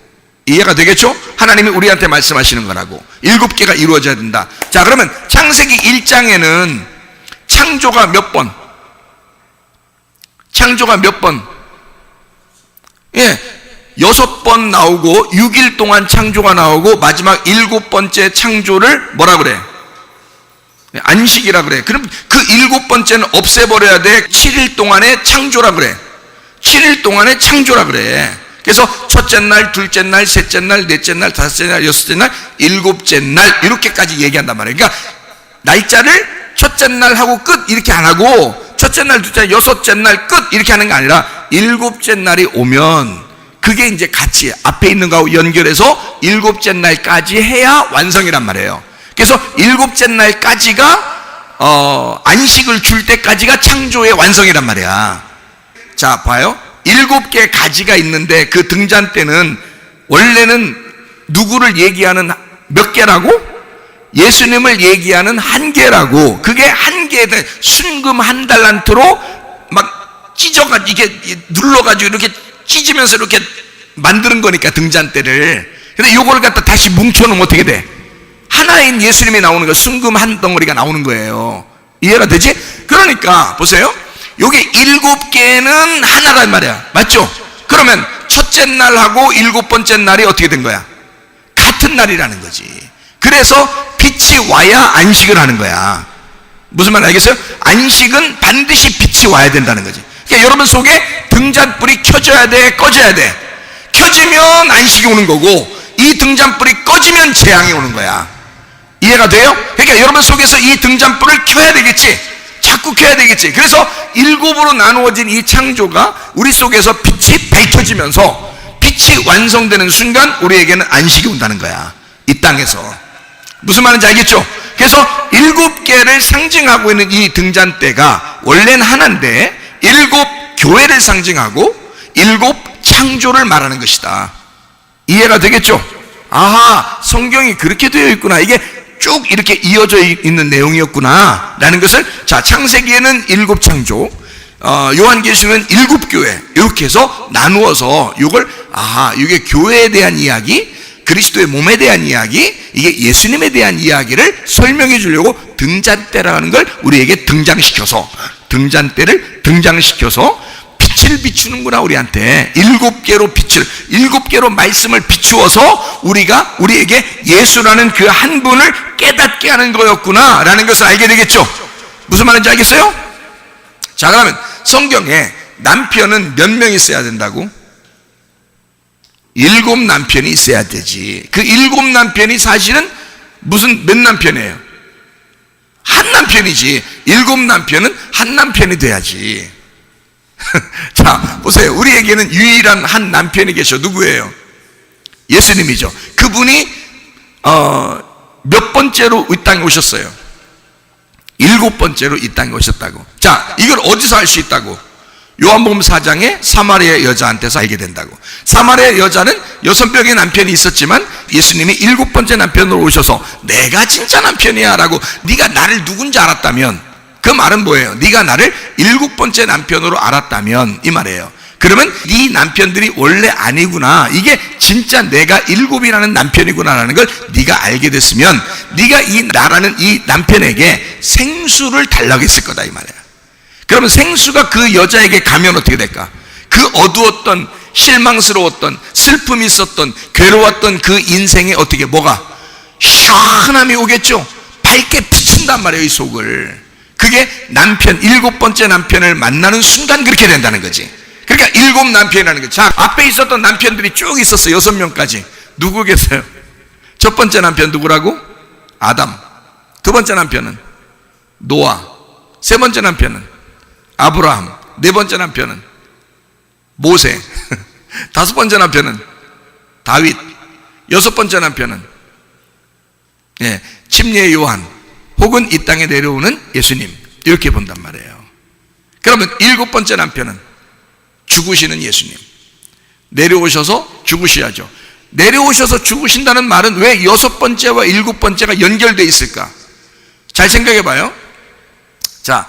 이해가 되겠죠? 하나님이 우리한테 말씀하시는 거라고. 일곱 개가 이루어져야 된다. 자, 그러면 창세기 1장에는 창조가 몇 번? 창조가 몇 번? 예, 6번 나오고 6일 동안 창조가 나오고 마지막 7번째 창조를 뭐라 그래? 안식이라 그래. 그럼 그 7번째는 없애버려야 돼. 7일 동안의 창조라 그래. 7일 동안의 창조라 그래. 그래서 첫째 날, 둘째 날, 셋째 날, 넷째 날, 다섯째 날, 여섯째 날, 일곱째 날 이렇게까지 얘기한단 말이에요. 그러니까 날짜를 첫째 날 하고 끝 이렇게 안 하고 첫째 날, 둘째 날, 여섯째 날 끝 이렇게 하는 게 아니라 일곱째 날이 오면 그게 이제 같이 앞에 있는 거하고 연결해서 일곱째 날까지 해야 완성이란 말이에요. 그래서 일곱째 날까지가 안식을 줄 때까지가 창조의 완성이란 말이야. 자, 봐요. 일곱 개 가지가 있는데 그 등잔 때는 원래는 누구를 얘기하는 몇 개라고? 예수님을 얘기하는 한 개라고. 그게 한 개에 순금 한 달란트로 막 찢어가지고 이게 눌러가지고 이렇게 찢으면서 이렇게 만드는 거니까 등잔대를. 근데 요걸 갖다 다시 뭉쳐놓으면 어떻게 돼? 하나인 예수님이 나오는 거, 순금 한 덩어리가 나오는 거예요. 이해가 되지? 그러니까 보세요. 요게 일곱 개는 하나란 말이야. 맞죠? 그러면 첫째 날하고 일곱 번째 날이 어떻게 된 거야? 같은 날이라는 거지. 그래서 빛이 와야 안식을 하는 거야. 무슨 말 알겠어요? 안식은 반드시 빛이 와야 된다는 거지. 그러니까 여러분 속에 등잔불이 켜져야 돼, 꺼져야 돼. 켜지면 안식이 오는 거고 이 등잔불이 꺼지면 재앙이 오는 거야. 이해가 돼요? 그러니까 여러분 속에서 이 등잔불을 켜야 되겠지. 자꾸 켜야 되겠지. 그래서 일곱으로 나누어진 이 창조가 우리 속에서 빛이 밝혀지면서 빛이 완성되는 순간 우리에게는 안식이 온다는 거야. 이 땅에서. 무슨 말인지 알겠죠? 그래서 일곱 개를 상징하고 있는 이 등잔대가 원래는 하나인데 일곱 교회를 상징하고 일곱 창조를 말하는 것이다. 이해가 되겠죠? 아하, 성경이 그렇게 되어 있구나. 이게 쭉 이렇게 이어져 있는 내용이었구나 라는 것을, 자, 창세기에는 일곱 창조, 요한계시록은 일곱 교회, 이렇게 해서 나누어서 이걸, 아하, 이게 교회에 대한 이야기, 그리스도의 몸에 대한 이야기, 이게 예수님에 대한 이야기를 설명해 주려고 등잔대라는 걸 우리에게 등잔대를 등장시켜서 빛을 비추는구나. 우리한테 일곱 개로 말씀을 비추어서 우리에게 예수라는 그 한 분을 깨닫게 하는 거였구나 라는 것을 알게 되겠죠. 무슨 말인지 알겠어요? 자, 그러면 성경에 남편은 몇 명 있어야 된다고? 일곱 남편이 있어야 되지. 그 일곱 남편이 사실은 몇 남편이에요? 한 남편이지. 일곱 남편은 한 남편이 돼야지. 자, 보세요. 우리에게는 유일한 한 남편이 계셔. 누구예요? 예수님이죠. 그분이 몇 번째로 이 땅에 오셨어요? 일곱 번째로 이 땅에 오셨다고. 자, 이걸 어디서 알 수 있다고? 요한복음 4장에 사마리아 여자한테서 알게 된다고. 사마리아 여자는 6명의 남편이 있었지만 예수님이 일곱 번째 남편으로 오셔서 내가 진짜 남편이야 라고, 네가 나를 누군지 알았다면, 그 말은 뭐예요? 네가 나를 일곱 번째 남편으로 알았다면 이 말이에요. 그러면 네 남편들이 원래 아니구나, 이게 진짜 내가 7이라는 남편이구나라는 걸 네가 알게 됐으면 네가 이 나라는 이 남편에게 생수를 달라고 했을 거다 이 말이야. 그러면 생수가 그 여자에게 가면 어떻게 될까? 그 어두웠던, 실망스러웠던, 슬픔이 있었던, 괴로웠던 그 인생에 어떻게 뭐가 시원함이 오겠죠. 밝게 비춘단 말이에요, 이 속을. 그게 남편, 7번째 남편을 만나는 순간 그렇게 된다는 거지. 그러니까 7 남편이라는 거지. 자, 앞에 있었던 남편들이 쭉 있었어요. 6명까지. 누구겠어요? 첫 번째 남편 누구라고? 아담. 두 번째 남편은 노아. 세 번째 남편은 아브라함. 네 번째 남편은 모세. 다섯 번째 남편은 다윗. 여섯 번째 남편은 침례 요한, 혹은 이 땅에 내려오는 예수님, 이렇게 본단 말이에요. 그러면 7번째 남편은 죽으시는 예수님, 내려오셔서 죽으셔야죠. 내려오셔서 죽으신다는 말은 왜 6번째와 7번째가 연결되어 있을까? 잘 생각해 봐요. 자,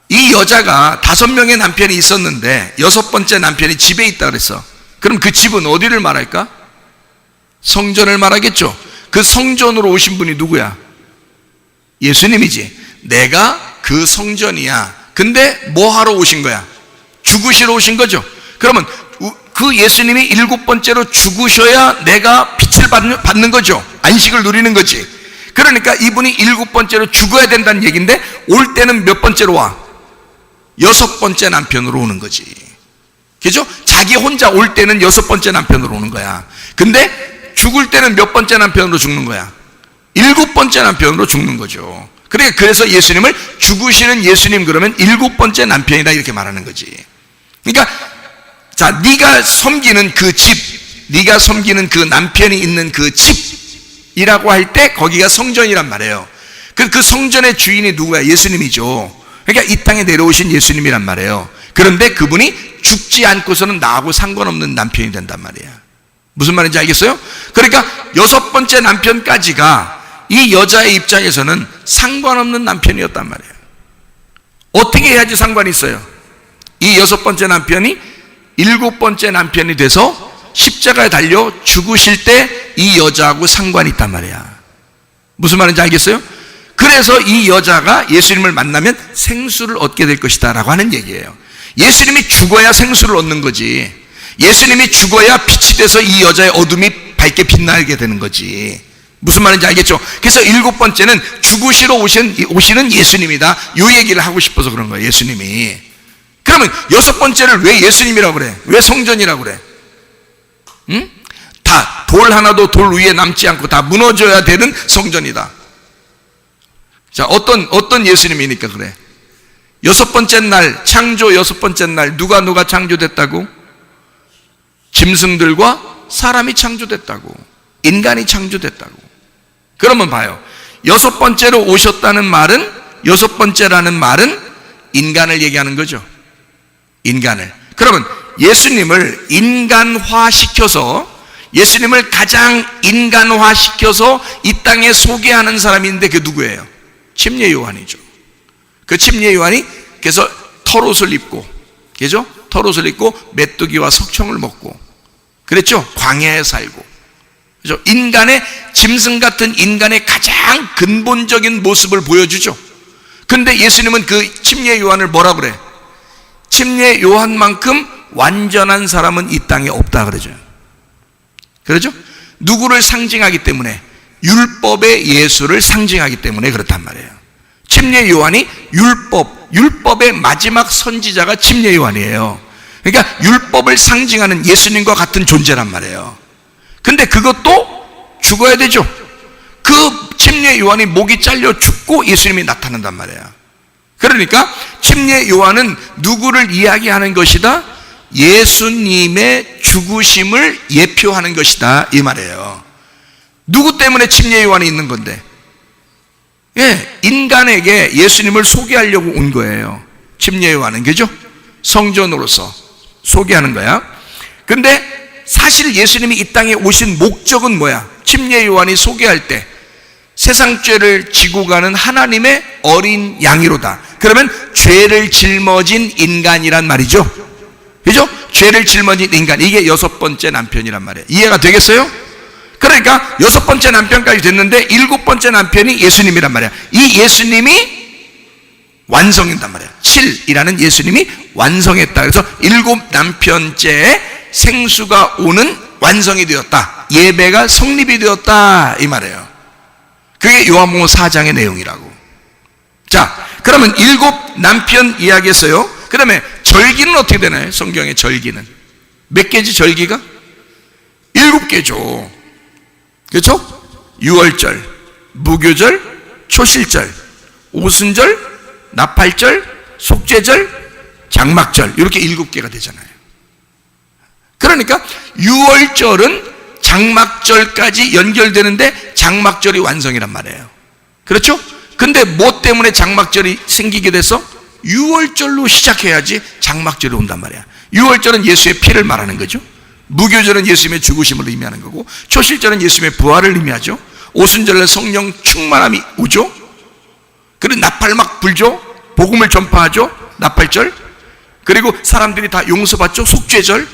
이 여자가 5명의 남편이 있었는데 6번째 남편이 집에 있다 그랬어. 그럼 그 집은 어디를 말할까? 성전을 말하겠죠. 그 성전으로 오신 분이 누구야? 예수님이지. 내가 그 성전이야. 근데 뭐 하러 오신 거야? 죽으시러 오신 거죠. 그러면 그 예수님이 7번째로 죽으셔야 내가 빛을 받는 거죠. 안식을 누리는 거지. 그러니까 이분이 7번째로 죽어야 된다는 얘기인데 올 때는 몇 번째로 와? 6번째 남편으로 오는 거지. 그죠? 자기 혼자 올 때는 6번째 남편으로 오는 거야. 근데 죽을 때는 몇 번째 남편으로 죽는 거야? 7번째 남편으로 죽는 거죠. 그래서 예수님을 죽으시는 예수님, 그러면 7번째 남편이다 이렇게 말하는 거지. 그러니까 자, 네가 섬기는 그 집, 네가 섬기는 그 남편이 있는 그 집이라고 할 때 거기가 성전이란 말이에요. 그 성전의 주인이 누구야? 예수님이죠. 그러니까 이 땅에 내려오신 예수님이란 말이에요. 그런데 그분이 죽지 않고서는 나하고 상관없는 남편이 된단 말이야. 무슨 말인지 알겠어요? 그러니까 6번째 남편까지가 이 여자의 입장에서는 상관없는 남편이었단 말이에요. 어떻게 해야지 상관이 있어요? 이 6번째 남편이 7번째 남편이 돼서 십자가에 달려 죽으실 때 이 여자하고 상관이 있단 말이야. 무슨 말인지 알겠어요? 그래서 이 여자가 예수님을 만나면 생수를 얻게 될 것이다 라고 하는 얘기예요. 예수님이 죽어야 생수를 얻는 거지. 예수님이 죽어야 빛이 돼서 이 여자의 어둠이 밝게 빛나게 되는 거지. 무슨 말인지 알겠죠? 그래서 7번째는 죽으시러 오시는 예수님이다, 이 얘기를 하고 싶어서 그런 거예요, 예수님이. 그러면 6번째를 왜 예수님이라고 그래? 왜 성전이라고 그래? 응? 다 돌 하나도 돌 위에 남지 않고 다 무너져야 되는 성전이다. 자, 어떤 예수님이니까 그래? 6번째 날, 창조 6번째 날 누가 창조됐다고? 짐승들과 사람이 창조됐다고, 인간이 창조됐다고. 그러면 봐요. 6번째로 오셨다는 말은, 6번째라는 말은 인간을 얘기하는 거죠. 인간을. 그러면 예수님을 인간화시켜서, 예수님을 가장 인간화시켜서 이 땅에 소개하는 사람이 있는데 그게 누구예요? 침례 요한이죠. 그 침례 요한이 그래서 털옷을 입고, 그죠? 털옷을 입고 메뚜기와 석청을 먹고 그랬죠. 광야에 살고, 그죠? 인간의, 짐승 같은 인간의 가장 근본적인 모습을 보여주죠. 근데 예수님은 그 침례 요한을 뭐라 그래? 침례 요한만큼 완전한 사람은 이 땅에 없다 그러죠. 그러죠? 누구를 상징하기 때문에? 율법의 예수를 상징하기 때문에 그렇단 말이에요. 침례 요한이 율법의 마지막 선지자가 침례 요한이에요. 그러니까 율법을 상징하는 예수님과 같은 존재란 말이에요. 근데 그것도 죽어야 되죠. 그 침례 요한이 목이 잘려 죽고 예수님이 나타난단 말이에요. 그러니까 침례 요한은 누구를 이야기하는 것이다? 예수님의 죽으심을 예표하는 것이다 이 말이에요. 누구 때문에 침례 요한이 있는 건데? 인간에게 예수님을 소개하려고 온 거예요. 침례 요한은, 그죠? 성전으로서 소개하는 거야. 근데 사실 예수님이 이 땅에 오신 목적은 뭐야? 침례 요한이 소개할 때 세상 죄를 지고 가는 하나님의 어린 양이로다. 그러면 죄를 짊어진 인간이란 말이죠. 그죠? 죄를 짊어진 인간, 이게 여섯 번째 남편이란 말이에요. 이해가 되겠어요? 그러니까 여섯 번째 남편까지 됐는데 일곱 번째 남편이 예수님이란 말이야. 이 예수님이 완성했단 말이야. 7이라는 예수님이 완성했다. 그래서 일곱 남편째의 생수가 오는 완성이 되었다. 예배가 성립이 되었다, 이 말이에요. 그게 요한복음 4장의 내용이라고. 자, 그러면 일곱 남편 이야기했어요. 그 다음에 절기는 어떻게 되나요? 성경의 절기는 몇 개지? 절기가 7개죠. 그렇죠? 유월절, 무교절, 초실절, 오순절, 나팔절, 속죄절, 장막절, 이렇게 7개가 되잖아요. 그러니까 유월절은 장막절까지 연결되는데 장막절이 완성이란 말이에요. 그렇죠? 근데 뭐 때문에 장막절이 생기게 돼서 유월절로 시작해야지 장막절이 온단 말이야. 유월절은 예수의 피를 말하는 거죠. 무교절은 예수님의 죽으심을 의미하는 거고, 초실절은 예수님의 부활을 의미하죠. 오순절은 성령 충만함이 오죠. 그리고 나팔 막 불죠. 복음을 전파하죠. 나팔절. 그리고 사람들이 다 용서받죠. 속죄절.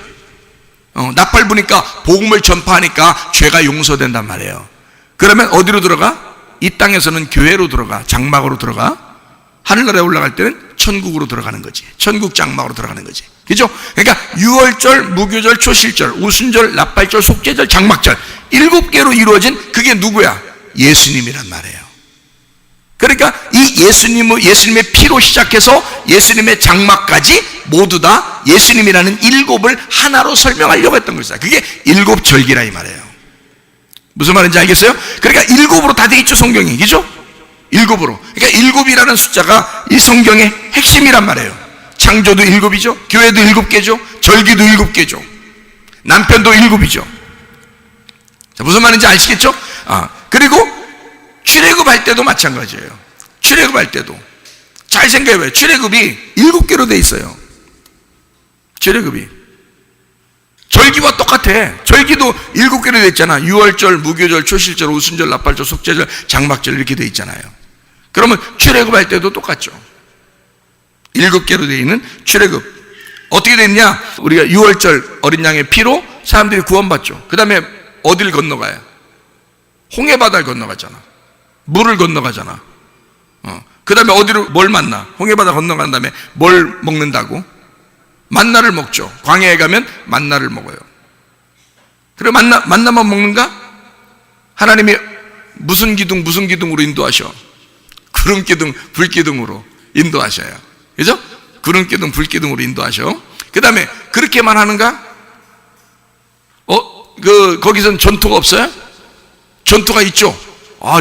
나팔 부니까 복음을 전파하니까 죄가 용서된단 말이에요. 그러면 어디로 들어가? 이 땅에서는 교회로 들어가, 장막으로 들어가. 하늘나라에 올라갈 때는 천국으로 들어가는 거지. 천국 장막으로 들어가는 거지. 그죠? 그러니까 유월절, 무교절, 초실절, 오순절, 나팔절, 속죄절, 장막절 7개로 이루어진 그게 누구야? 예수님이란 말이에요. 그러니까 이 예수님의 피로 시작해서 예수님의 장막까지 모두 다 예수님이라는 일곱을 하나로 설명하려고 했던 것이다. 그게 일곱 절기라 이 말이에요. 무슨 말인지 알겠어요? 그러니까 일곱으로 다 돼 있죠, 성경이. 그죠? 일곱으로. 그러니까 일곱이라는 숫자가 이 성경의 핵심이란 말이에요. 창조도 일곱이죠. 교회도 7개죠. 절기도 7개죠. 남편도 7이죠. 자, 무슨 말인지 아시겠죠? 그리고 출애굽할 때도 마찬가지예요. 출애굽할 때도 잘 생각해봐요. 출애굽이 7개로 돼 있어요. 출애굽이 절기와 똑같아. 절기도 7개로 돼 있잖아. 유월절, 무교절, 초실절, 오순절, 나팔절, 속죄절, 장막절 이렇게 돼 있잖아요. 그러면 출애굽할 때도 똑같죠. 7개로 되어 있는 출애굽. 어떻게 됐냐? 우리가 유월절 어린 양의 피로 사람들이 구원받죠. 그 다음에 어디를 건너가요? 홍해바다를 건너가잖아. 물을 건너가잖아. 그 다음에 어디로 뭘 만나? 홍해바다 건너간 다음에 뭘 먹는다고? 만나를 먹죠. 광야에 가면 만나를 먹어요. 그래, 만나만 먹는가? 하나님이 무슨 기둥으로 인도하셔? 구름 기둥, 불 기둥으로 인도하셔요. 그죠? 구름 기둥, 불 기둥으로 인도하셔. 그 다음에 그렇게만 하는가? 거기선 전투가 없어요? 전투가 있죠.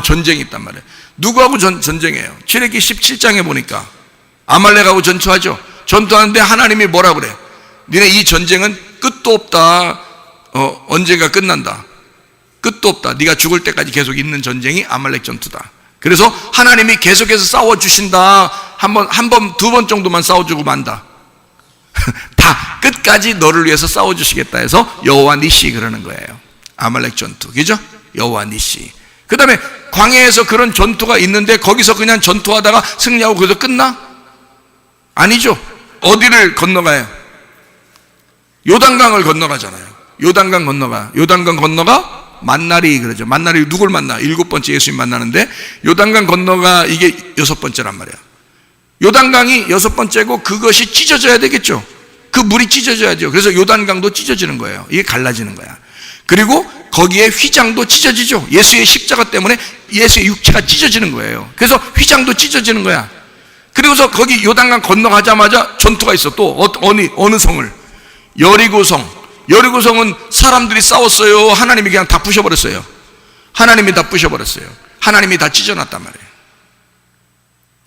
전쟁이 있단 말이에요. 누구하고 전쟁해요? 출애굽기 17장에 보니까 아말렉하고 전투하죠. 전투하는데 하나님이 뭐라 그래? 니네 이 전쟁은 끝도 없다. 언젠가 끝난다. 끝도 없다. 네가 죽을 때까지 계속 있는 전쟁이 아말렉 전투다. 그래서 하나님이 계속해서 싸워주신다. 한 번, 두 번 정도만 싸워주고 만다. 다 끝까지 너를 위해서 싸워주시겠다 해서 여호와 니시 그러는 거예요. 아말렉 전투. 그죠? 여호와 니시. 그 다음에 광야에서 그런 전투가 있는데 거기서 그냥 전투하다가 승리하고 거기서 끝나? 아니죠. 어디를 건너가요? 요단강을 건너가잖아요. 요단강 건너가 만나리 그러죠. 만나리 누굴 만나? 7번째 예수님 만나는데 요단강 건너가 이게 6번째란 말이야. 요단강이 6번째고 그것이 찢어져야 되겠죠. 그 물이 찢어져야죠. 그래서 요단강도 찢어지는 거예요. 이게 갈라지는 거야. 그리고 거기에 휘장도 찢어지죠. 예수의 십자가 때문에 예수의 육체가 찢어지는 거예요. 그래서 휘장도 찢어지는 거야. 그리고서 거기 요단강 건너가자마자 전투가 있어. 또 어느 성을? 여리고성. 여리고성은 사람들이 싸웠어요. 하나님이 그냥 다 부셔버렸어요. 하나님이 다 부셔버렸어요. 하나님이 다 찢어놨단 말이에요.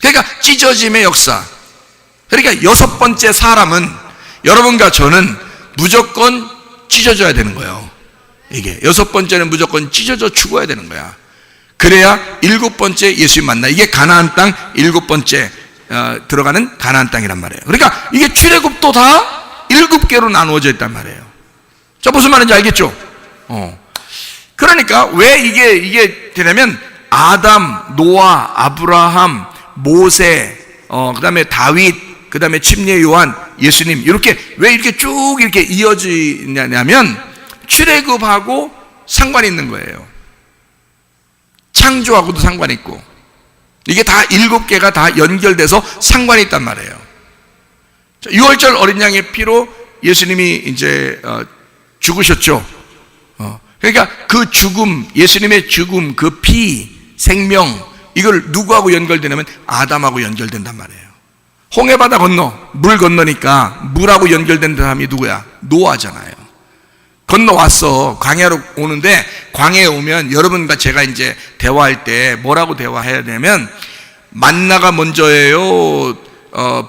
그러니까 찢어짐의 역사. 그러니까 6번째 사람은 여러분과 저는 무조건 찢어져야 되는 거예요. 이게 6번째는 무조건 찢어져 죽어야 되는 거야. 그래야 7번째 예수님 만나. 이게 가나안 땅 7번째 들어가는 가나안 땅이란 말이에요. 그러니까 이게 출애굽도 다 7개로 나누어져 있단 말이에요. 자, 무슨 말인지 알겠죠? 그러니까 왜 이게 되냐면 아담, 노아, 아브라함, 모세, 그 다음에 다윗, 그 그 다음에 침례 요한, 예수님, 이렇게 왜 이렇게 쭉 이렇게 이어지냐면 출애굽하고 상관이 있는 거예요. 창조하고도 상관이 있고, 이게 다 7개가 다 연결돼서 상관이 있단 말이에요. 6월절 어린 양의 피로 예수님이 이제 죽으셨죠. 그러니까 그 죽음, 예수님의 죽음, 그 피, 생명, 이걸 누구하고 연결되냐면 아담하고 연결된단 말이에요. 홍해바다 건너, 물 건너니까 물하고 연결된 사람이 누구야? 노아잖아요. 건너왔어. 광야로 오는데, 광야에 오면 여러분과 제가 이제 대화할 때 뭐라고 대화해야 되냐면, 만나가 먼저예요,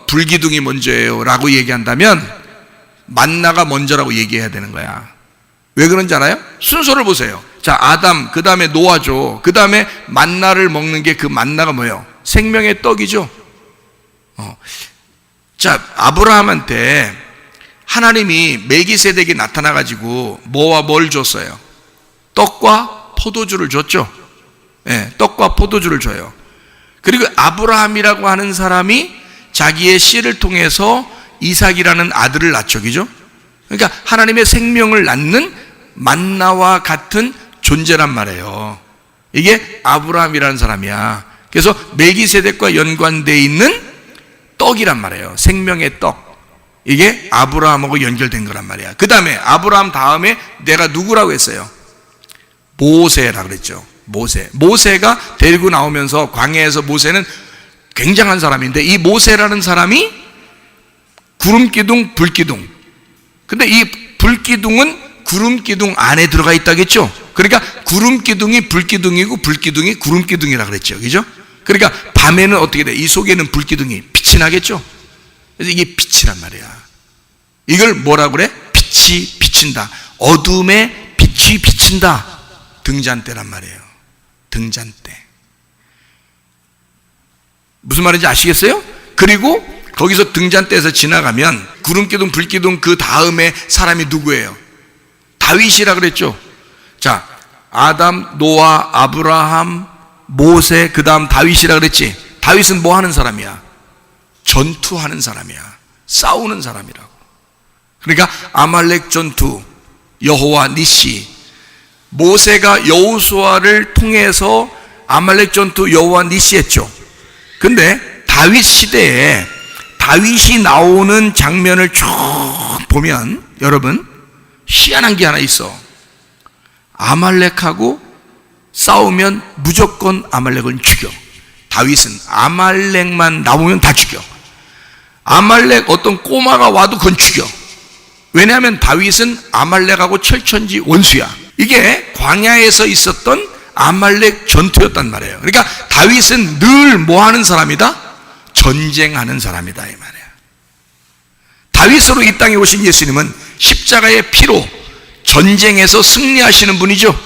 불기둥이 먼저예요 라고 얘기한다면 만나가 먼저라고 얘기해야 되는 거야. 왜 그런지 알아요? 순서를 보세요. 자, 아담, 그 다음에 노아죠. 그 다음에 만나를 먹는 게, 그 만나가 뭐예요? 생명의 떡이죠. 자, 아브라함한테 하나님이 멜기세덱이 나타나가지고 뭐와 뭘 줬어요? 떡과 포도주를 줬죠. 네, 떡과 포도주를 줘요. 그리고 아브라함이라고 하는 사람이 자기의 씨를 통해서 이삭이라는 아들을 낳죠. 그죠? 그러니까 하나님의 생명을 낳는 만나와 같은 존재란 말이에요. 이게 아브라함이라는 사람이야. 그래서 멜기세덱과 연관되어 있는 떡이란 말이에요. 생명의 떡. 이게 아브라함하고 연결된 거란 말이야. 그 다음에 아브라함 다음에 내가 누구라고 했어요? 모세라 그랬죠. 모세가 데리고 나오면서 광야에서 모세는 굉장한 사람인데, 이 모세라는 사람이 구름기둥, 불기둥. 근데 이 불기둥은 구름기둥 안에 들어가 있다겠죠. 그러니까 구름기둥이 불기둥이고 불기둥이 구름기둥이라 그랬죠. 그죠? 그러니까 밤에는 어떻게 돼? 이 속에는 불기둥이 빛이 나겠죠. 그래서 이게 빛이란 말이야. 이걸 뭐라고 그래? 빛이 비친다. 어둠에 빛이 비친다. 등잔대란 말이에요. 등잔대. 무슨 말인지 아시겠어요? 그리고 거기서 등잔대에서 지나가면 구름기둥, 불기둥 그 다음에 사람이 누구예요? 다윗이라 그랬죠. 자, 아담, 노아, 아브라함, 모세, 그 다음 다윗이라 그랬지. 다윗은 뭐 하는 사람이야? 전투하는 사람이야. 싸우는 사람이라고. 그러니까 아말렉 전투, 여호와 니시. 모세가 여호수아를 통해서 아말렉 전투 여호와 니시 했죠. 근데 다윗 시대에 다윗이 나오는 장면을 쭉 보면 여러분 희한한 게 하나 있어. 아말렉하고 싸우면 무조건 아말렉을 죽여. 다윗은 아말렉만 나오면 다 죽여. 아말렉 어떤 꼬마가 와도 그건 죽여. 왜냐하면 다윗은 아말렉하고 철천지 원수야. 이게 광야에서 있었던 아말렉 전투였단 말이에요. 그러니까 다윗은 늘 뭐 하는 사람이다? 전쟁하는 사람이다 이 말이야. 다윗으로 이 땅에 오신 예수님은 십자가의 피로 전쟁에서 승리하시는 분이죠.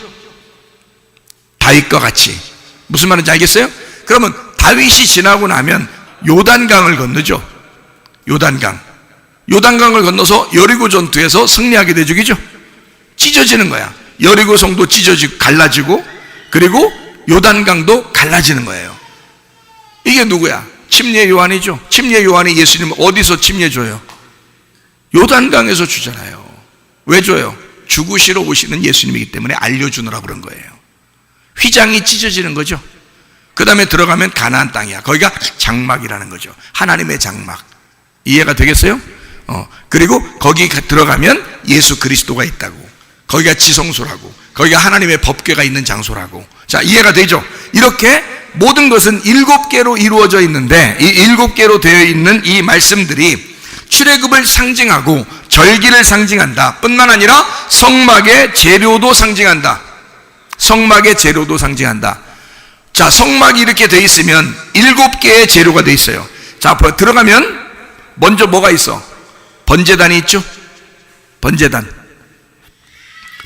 다윗과 같이. 무슨 말인지 알겠어요? 그러면 다윗이 지나고 나면 요단강을 건너죠. 요단강을 건너서 여리고 전투에서 승리하게 되죠. 그죠? 찢어지는 거야. 여리고 성도 찢어지고 갈라지고, 그리고 요단강도 갈라지는 거예요. 이게 누구야? 침례 요한이죠. 침례 요한이 예수님 어디서 침례 줘요? 요단강에서 주잖아요. 왜 줘요? 죽으시러 오시는 예수님이기 때문에 알려주느라 그런 거예요. 휘장이 찢어지는 거죠. 그 다음에 들어가면 가나안 땅이야. 거기가 장막이라는 거죠. 하나님의 장막. 이해가 되겠어요? 그리고 거기 들어가면 예수 그리스도가 있다고. 거기가 지성소라고. 거기가 하나님의 법궤가 있는 장소라고. 자, 이해가 되죠? 이렇게 모든 것은 7개로 이루어져 있는데, 이 7개로 되어 있는 이 말씀들이 출애굽을 상징하고 절기를 상징한다 뿐만 아니라 성막의 재료도 상징한다. 성막의 재료도 상징한다. 자, 성막이 이렇게 되어 있으면 7개의 재료가 되어 있어요. 자, 들어가면 먼저 뭐가 있어? 번제단이 있죠? 번제단.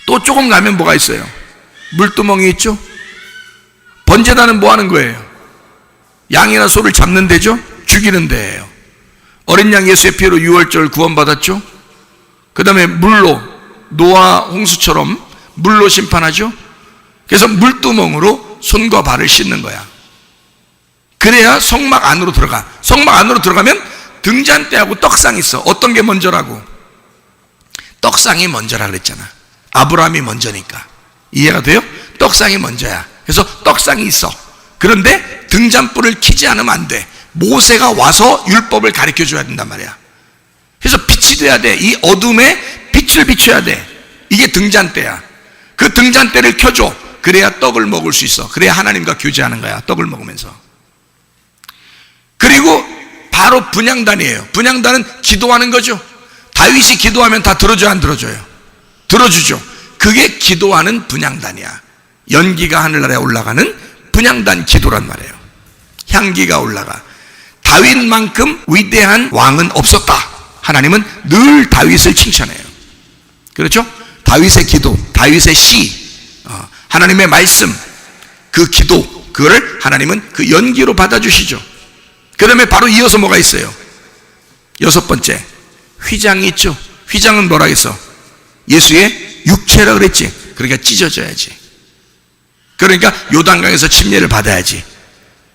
또 조금 가면 뭐가 있어요? 물두멍이 있죠? 번제단은 뭐 하는 거예요? 양이나 소를 잡는 데죠? 죽이는 데예요. 어린 양 예수의 피로 6월절 구원받았죠? 그 다음에 물로, 노아 홍수처럼 물로 심판하죠? 그래서 물두멍으로 손과 발을 씻는 거야. 그래야 성막 안으로 들어가. 성막 안으로 들어가면 등잔대하고 떡상이 있어. 어떤 게 먼저라고? 떡상이 먼저라 그랬잖아. 아브라함이 먼저니까. 이해가 돼요? 떡상이 먼저야. 그래서 떡상이 있어. 그런데 등잔불을 켜지 않으면 안 돼. 모세가 와서 율법을 가르쳐 줘야 된단 말이야. 그래서 빛이 돼야 돼. 이 어둠에 빛을 비춰야 돼. 이게 등잔대야. 그 등잔대를 켜줘. 그래야 떡을 먹을 수 있어. 그래야 하나님과 교제하는 거야. 떡을 먹으면서. 그리고 바로 분향단이에요. 분향단은 기도하는 거죠. 다윗이 기도하면 다 들어줘요, 안 들어줘요? 들어주죠. 그게 기도하는 분향단이야. 연기가 하늘나라에 올라가는 분향단 기도란 말이에요. 향기가 올라가. 다윗만큼 위대한 왕은 없었다. 하나님은 늘 다윗을 칭찬해요. 그렇죠? 다윗의 기도, 다윗의 시, 하나님의 말씀, 그 기도, 그거를 하나님은 그 연기로 받아주시죠. 그 다음에 바로 이어서 뭐가 있어요? 여섯 번째, 휘장이 있죠. 휘장은 뭐라 했어? 예수의 육체라 그랬지. 그러니까 찢어져야지. 그러니까 요단강에서 침례를 받아야지.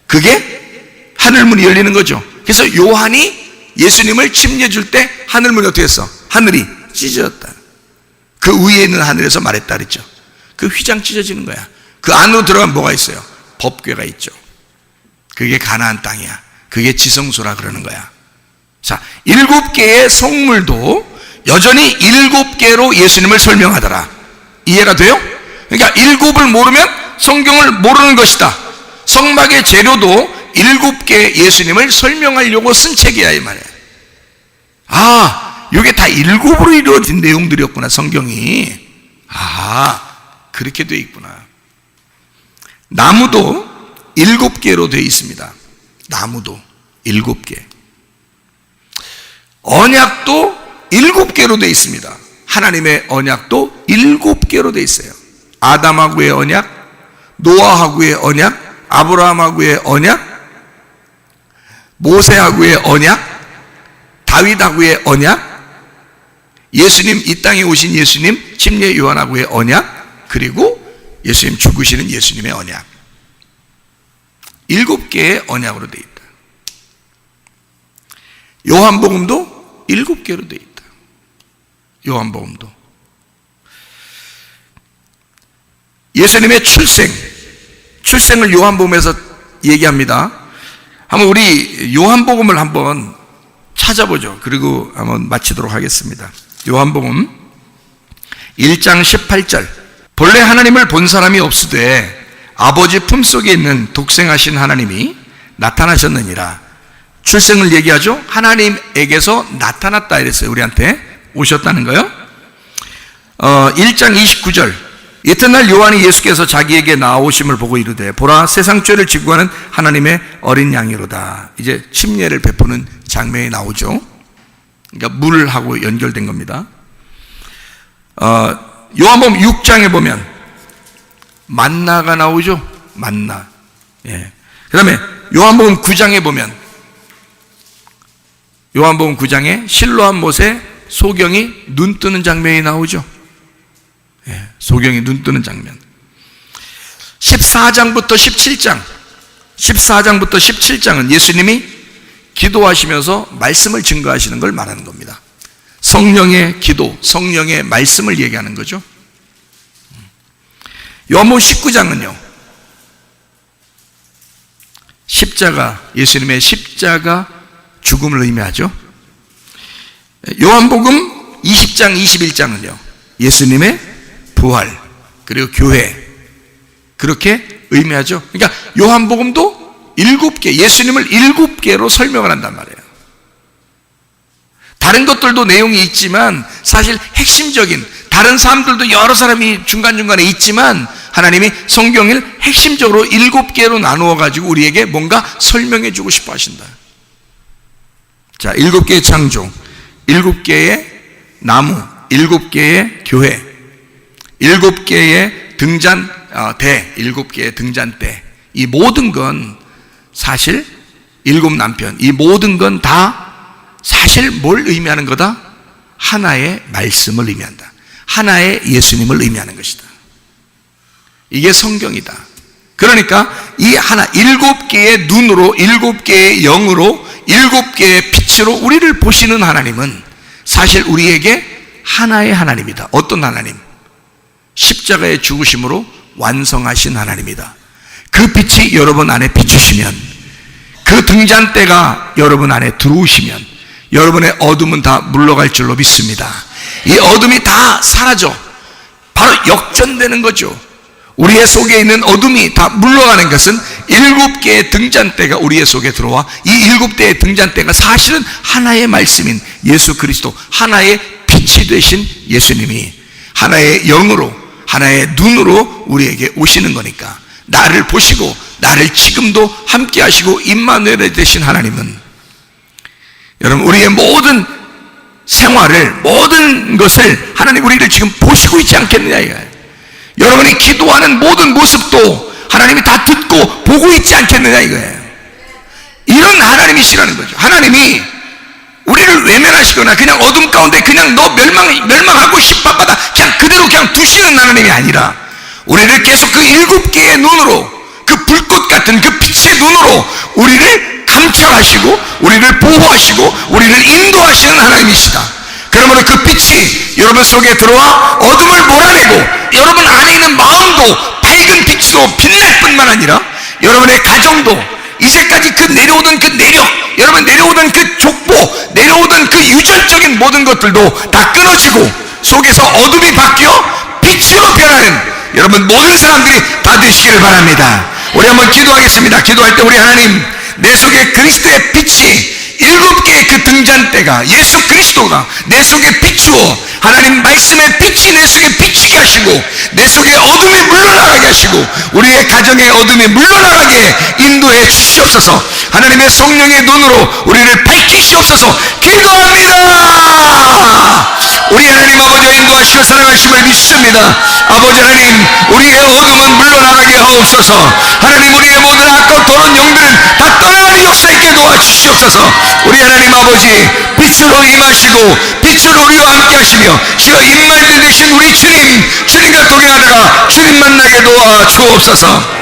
그게 하늘문이 열리는 거죠. 그래서 요한이 예수님을 침례 줄 때 하늘문이 어떻게 했어? 하늘이 찢어졌다. 그 위에 있는 하늘에서 말했다 그랬죠. 그 휘장 찢어지는 거야. 그 안으로 들어가면 뭐가 있어요? 법궤가 있죠. 그게 가나안 땅이야. 그게 지성소라 그러는 거야. 자, 7개의 성물도 여전히 7개로 예수님을 설명하더라. 이해가 돼요? 그러니까 7을 모르면 성경을 모르는 것이다. 성막의 재료도 7개의 예수님을 설명하려고 쓴 책이야 이 말이야. 아, 이게 다 7으로 이루어진 내용들이었구나. 성경이. 그렇게 돼 있구나. 나무도 7개로 되어 있습니다. 나무도 7개. 언약도 7개로 되어 있습니다. 하나님의 언약도 7개로 되어 있어요. 아담하고의 언약, 노아하고의 언약, 아브라함하고의 언약, 모세하고의 언약, 다윗하고의 언약, 예수님, 이 땅에 오신 예수님, 침례 요한하고의 언약, 그리고 예수님 죽으시는 예수님의 언약. 7개의 언약으로 되어 있다. 요한복음도 7개로 되어 있다. 요한복음도. 예수님의 출생을 요한복음에서 얘기합니다. 한번 우리 요한복음을 한번 찾아보죠. 그리고 한번 마치도록 하겠습니다. 요한복음 1장 18절. 본래 하나님을 본 사람이 없으되 아버지 품속에 있는 독생하신 하나님이 나타나셨느니라. 출생을 얘기하죠. 하나님에게서 나타났다 이랬어요. 우리한테 오셨다는 거요. 1장 29절. 이튿날 요한이 예수께서 자기에게 나오심을 보고 이르되 보라 세상 죄를 지고 가는 하나님의 어린 양이로다. 이제 침례를 베푸는 장면이 나오죠. 그러니까 물하고 연결된 겁니다. 요한복음 6장에 보면 만나가 나오죠. 만나. 예. 그 다음에 요한복음 9장에 보면 요한복음 9장에 실로암 못에 소경이 눈 뜨는 장면이 나오죠. 예, 소경이 눈 뜨는 장면. 14장부터 17장은 예수님이 기도하시면서 말씀을 증거하시는 걸 말하는 겁니다. 성령의 기도, 성령의 말씀을 얘기하는 거죠. 요한복음 19장은요 십자가, 예수님의 십자가 죽음을 의미하죠. 요한복음 20장, 21장은요 예수님의 부활, 그리고 교회, 그렇게 의미하죠. 그러니까 요한복음도 7개, 예수님을 7개로 설명을 한단 말이에요. 다른 것들도 내용이 있지만 사실 핵심적인, 다른 사람들도 여러 사람이 중간중간에 있지만 하나님이 성경을 핵심적으로 7개로 나누어 가지고 우리에게 뭔가 설명해 주고 싶어 하신다. 자, 7개의 창조, 7개의 나무, 7개의 교회, 7개의 등잔대, 7개의 등잔대. 이 모든 건 사실 7 남편, 이 모든 건 다 사실 뭘 의미하는 거다? 하나의 말씀을 의미한다. 하나의 예수님을 의미하는 것이다. 이게 성경이다. 그러니까 이 하나 7개의 눈으로, 7개의 영으로, 7개의 빛으로 우리를 보시는 하나님은 사실 우리에게 하나의 하나님이다. 어떤 하나님? 십자가의 죽으심으로 완성하신 하나님이다. 그 빛이 여러분 안에 비추시면, 그 등잔대가 여러분 안에 들어오시면 여러분의 어둠은 다 물러갈 줄로 믿습니다. 이 어둠이 다 사라져 바로 역전되는 거죠. 우리의 속에 있는 어둠이 다 물러가는 것은 7개의 등잔대가 우리의 속에 들어와, 이 7개의 등잔대가 사실은 하나의 말씀인 예수 그리스도, 하나의 빛이 되신 예수님이 하나의 영으로, 하나의 눈으로 우리에게 오시는 거니까, 나를 보시고 나를 지금도 함께 하시고 임마누엘 되신 하나님은, 여러분, 우리의 모든 생활을, 모든 것을 하나님 우리를 지금 보시고 있지 않겠느냐 이거예요. 여러분이 기도하는 모든 모습도 하나님이 다 듣고 보고 있지 않겠느냐 이거예요. 이런 하나님이시라는 거죠. 하나님이 우리를 외면하시거나 그냥 어둠 가운데 그냥 너 멸망하고 싶어받아 그냥 그대로 그냥 두시는 하나님이 아니라, 우리를 계속 그 7개의 눈으로, 그 불꽃 같은 그 빛의 눈으로 우리를 감찰하시고 우리를 보호하시고 우리를 인도하시는 하나님이시다. 그러므로 그 빛이 여러분 속에 들어와 어둠을 몰아내고 여러분 안에 있는 마음도 밝은 빛으로 빛날 뿐만 아니라 여러분의 가정도, 이제까지 그 내려오던 그 내력, 여러분 내려오던 그 족보, 내려오던 그 유전적인 모든 것들도 다 끊어지고 속에서 어둠이 바뀌어 빛으로 변하는 여러분 모든 사람들이 다 되시기를 바랍니다. 우리 한번 기도하겠습니다. 기도할 때 우리 하나님, 내 속에 그리스도의 빛이 7개의 그 등잔대가, 예수 그리스도가 내 속에 비추어 하나님 말씀의 빛이 내 속에 비추게 하시고 내 속에 어둠이 물러나가게 하시고 우리의 가정의 어둠이 물러나가게 인도해 주시옵소서. 하나님의 성령의 눈으로 우리를 밝히시옵소서. 기도합니다. 우리 하나님 아버지와 인도하시고 사랑하심을 믿습니다. 아버지 하나님, 우리의 어둠은 물러나가게 하옵소서. 하나님, 우리의 모든 악과 더러운 영들은 다 떠나가는 역사 있게 도와주시옵소서. 우리 하나님 아버지, 빛으로 임하시고 빛으로 우리와 함께 하시며 주여 임마누엘 되신 우리 주님과 동행하다가 주님 만나게 도와주옵소서.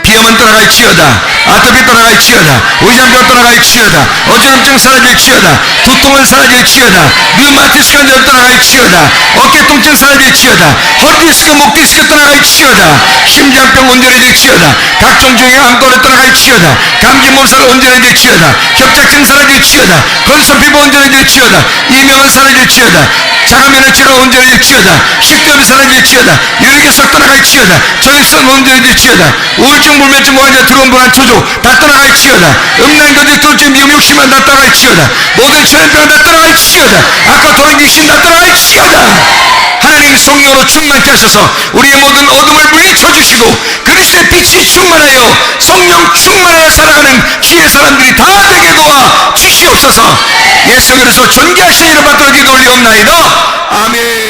비염은 떠나갈지어다, 아토피 떠나갈지어다, 의장병 떠나갈지어다, 어지럼증 사라질지어다, 두통은 사라질지어다, 류마티스 관절 떠나갈지어다, 어깨 통증 사라질지어다, 허리디스크, 목디스크 떠나갈지어다, 심장병 온전해질지어다, 각종 중의 암거를 떠나갈지어다, 감기 몸살 온전해질지어다, 협착증 사라질지어다, 건선 피부 온전해질지어다, 이명은 사라질지어다, 자가면역체가 온전해질지어다, 식도염이 사라질지어다, 유익에서 떠나갈지어다, 저혈선 온전해질지어다, 우울증, 불면증, 환자, 두려움, 불안, 초조 다 떠나갈지어다, 음란거짓, 돌진, 미움, 욕심만 다 떠나갈지어다, 모든 전염병 다 떠나갈지어다, 악과 더러운 귀신 다 떠나갈지어다. 하나님 성령으로 충만케 하셔서 우리의 모든 어둠을 물리쳐주시고 그리스도의 빛이 충만하여 성령 충만하여 살아가는 주의 사람들이 다 되게 도와 주시옵소서. 예수 그리스도 존귀하신 이름 받들어 기도 올리옵나이다. 아멘.